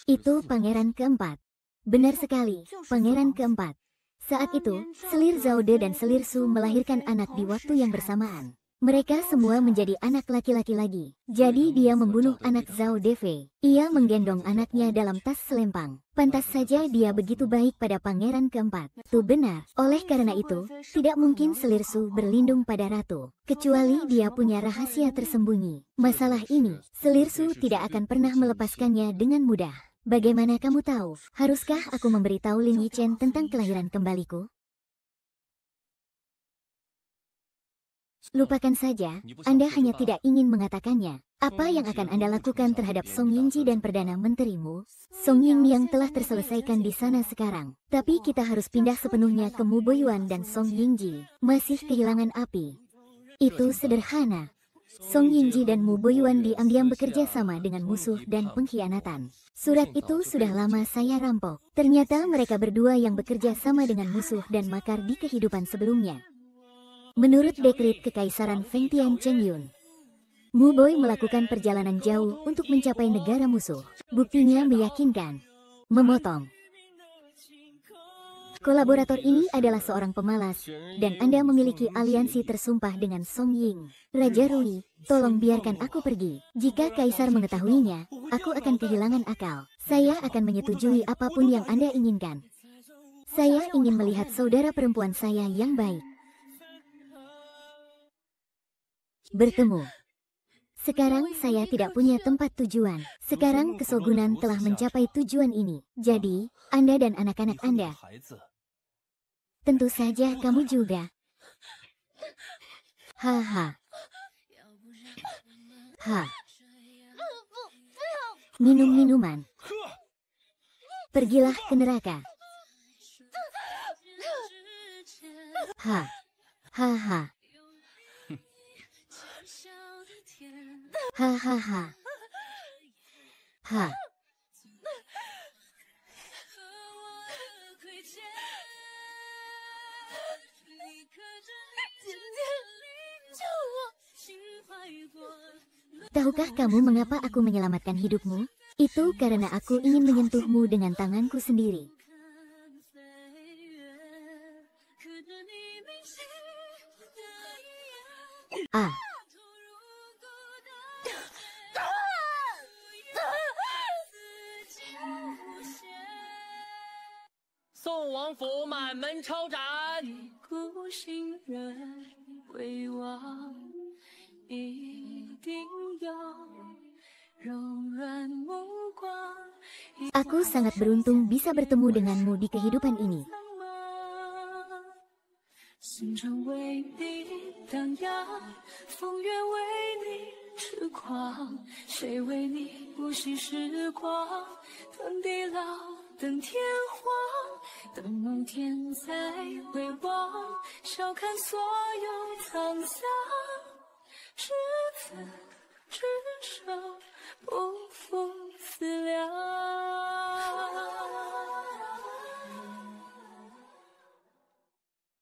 Itu pangeran keempat. Benar sekali, pangeran keempat. Saat itu, Selir Zaude dan Selir Su melahirkan anak di waktu yang bersamaan. Mereka semua menjadi anak laki-laki lagi. Jadi dia membunuh anak Zhao Defei. Ia menggendong anaknya dalam tas selempang. Pantas saja dia begitu baik pada pangeran keempat. Itu benar. Oleh karena itu, tidak mungkin Selirsu berlindung pada ratu. Kecuali dia punya rahasia tersembunyi. Masalah ini, Selirsu tidak akan pernah melepaskannya dengan mudah. Bagaimana kamu tahu? Haruskah aku memberitahu Lin Yichen tentang kelahiran kembaliku? Lupakan saja, Anda hanya tidak ingin mengatakannya. Apa yang akan Anda lakukan terhadap Song Yingji dan Perdana Menterimu? Song Ying yang telah terselesaikan di sana sekarang. Tapi kita harus pindah sepenuhnya ke Mu Boyuan dan Song Yingji. Masih kehilangan api. Itu sederhana. Song Yingji dan Mu Boyuan diam-diam bekerja sama dengan musuh dan pengkhianatan. Surat itu sudah lama saya rampok. Ternyata mereka berdua yang bekerja sama dengan musuh dan makar di kehidupan sebelumnya. Menurut dekrit Kekaisaran Fengtian Chengyun, Mu Boy melakukan perjalanan jauh untuk mencapai negara musuh. Buktinya meyakinkan. Memotong. Kolaborator ini adalah seorang pemalas, dan Anda memiliki aliansi tersumpah dengan Song Ying. Raja Rui, tolong biarkan aku pergi. Jika Kaisar mengetahuinya, aku akan kehilangan akal. Saya akan menyetujui apapun yang Anda inginkan. Saya ingin melihat saudara perempuan saya yang baik. Bertemu. Sekarang saya tidak punya tempat tujuan. Sekarang kesogunan telah mencapai tujuan ini. Jadi, Anda dan anak-anak Anda. Tentu saja kamu juga. Haha. Ha. Minum minuman. Pergilah ke neraka. Ha. Haha. Hahaha. Ha. Tahukah kamu mengapa aku menyelamatkan hidupmu? Itu karena aku ingin menyentuhmu dengan tanganku sendiri. Ah. Aku sangat beruntung bisa bertemu denganmu di kehidupan ini.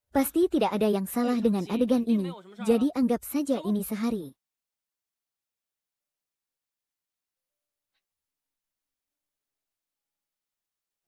Pasti tidak ada yang salah dengan adegan ini, jadi anggap saja ini sehari.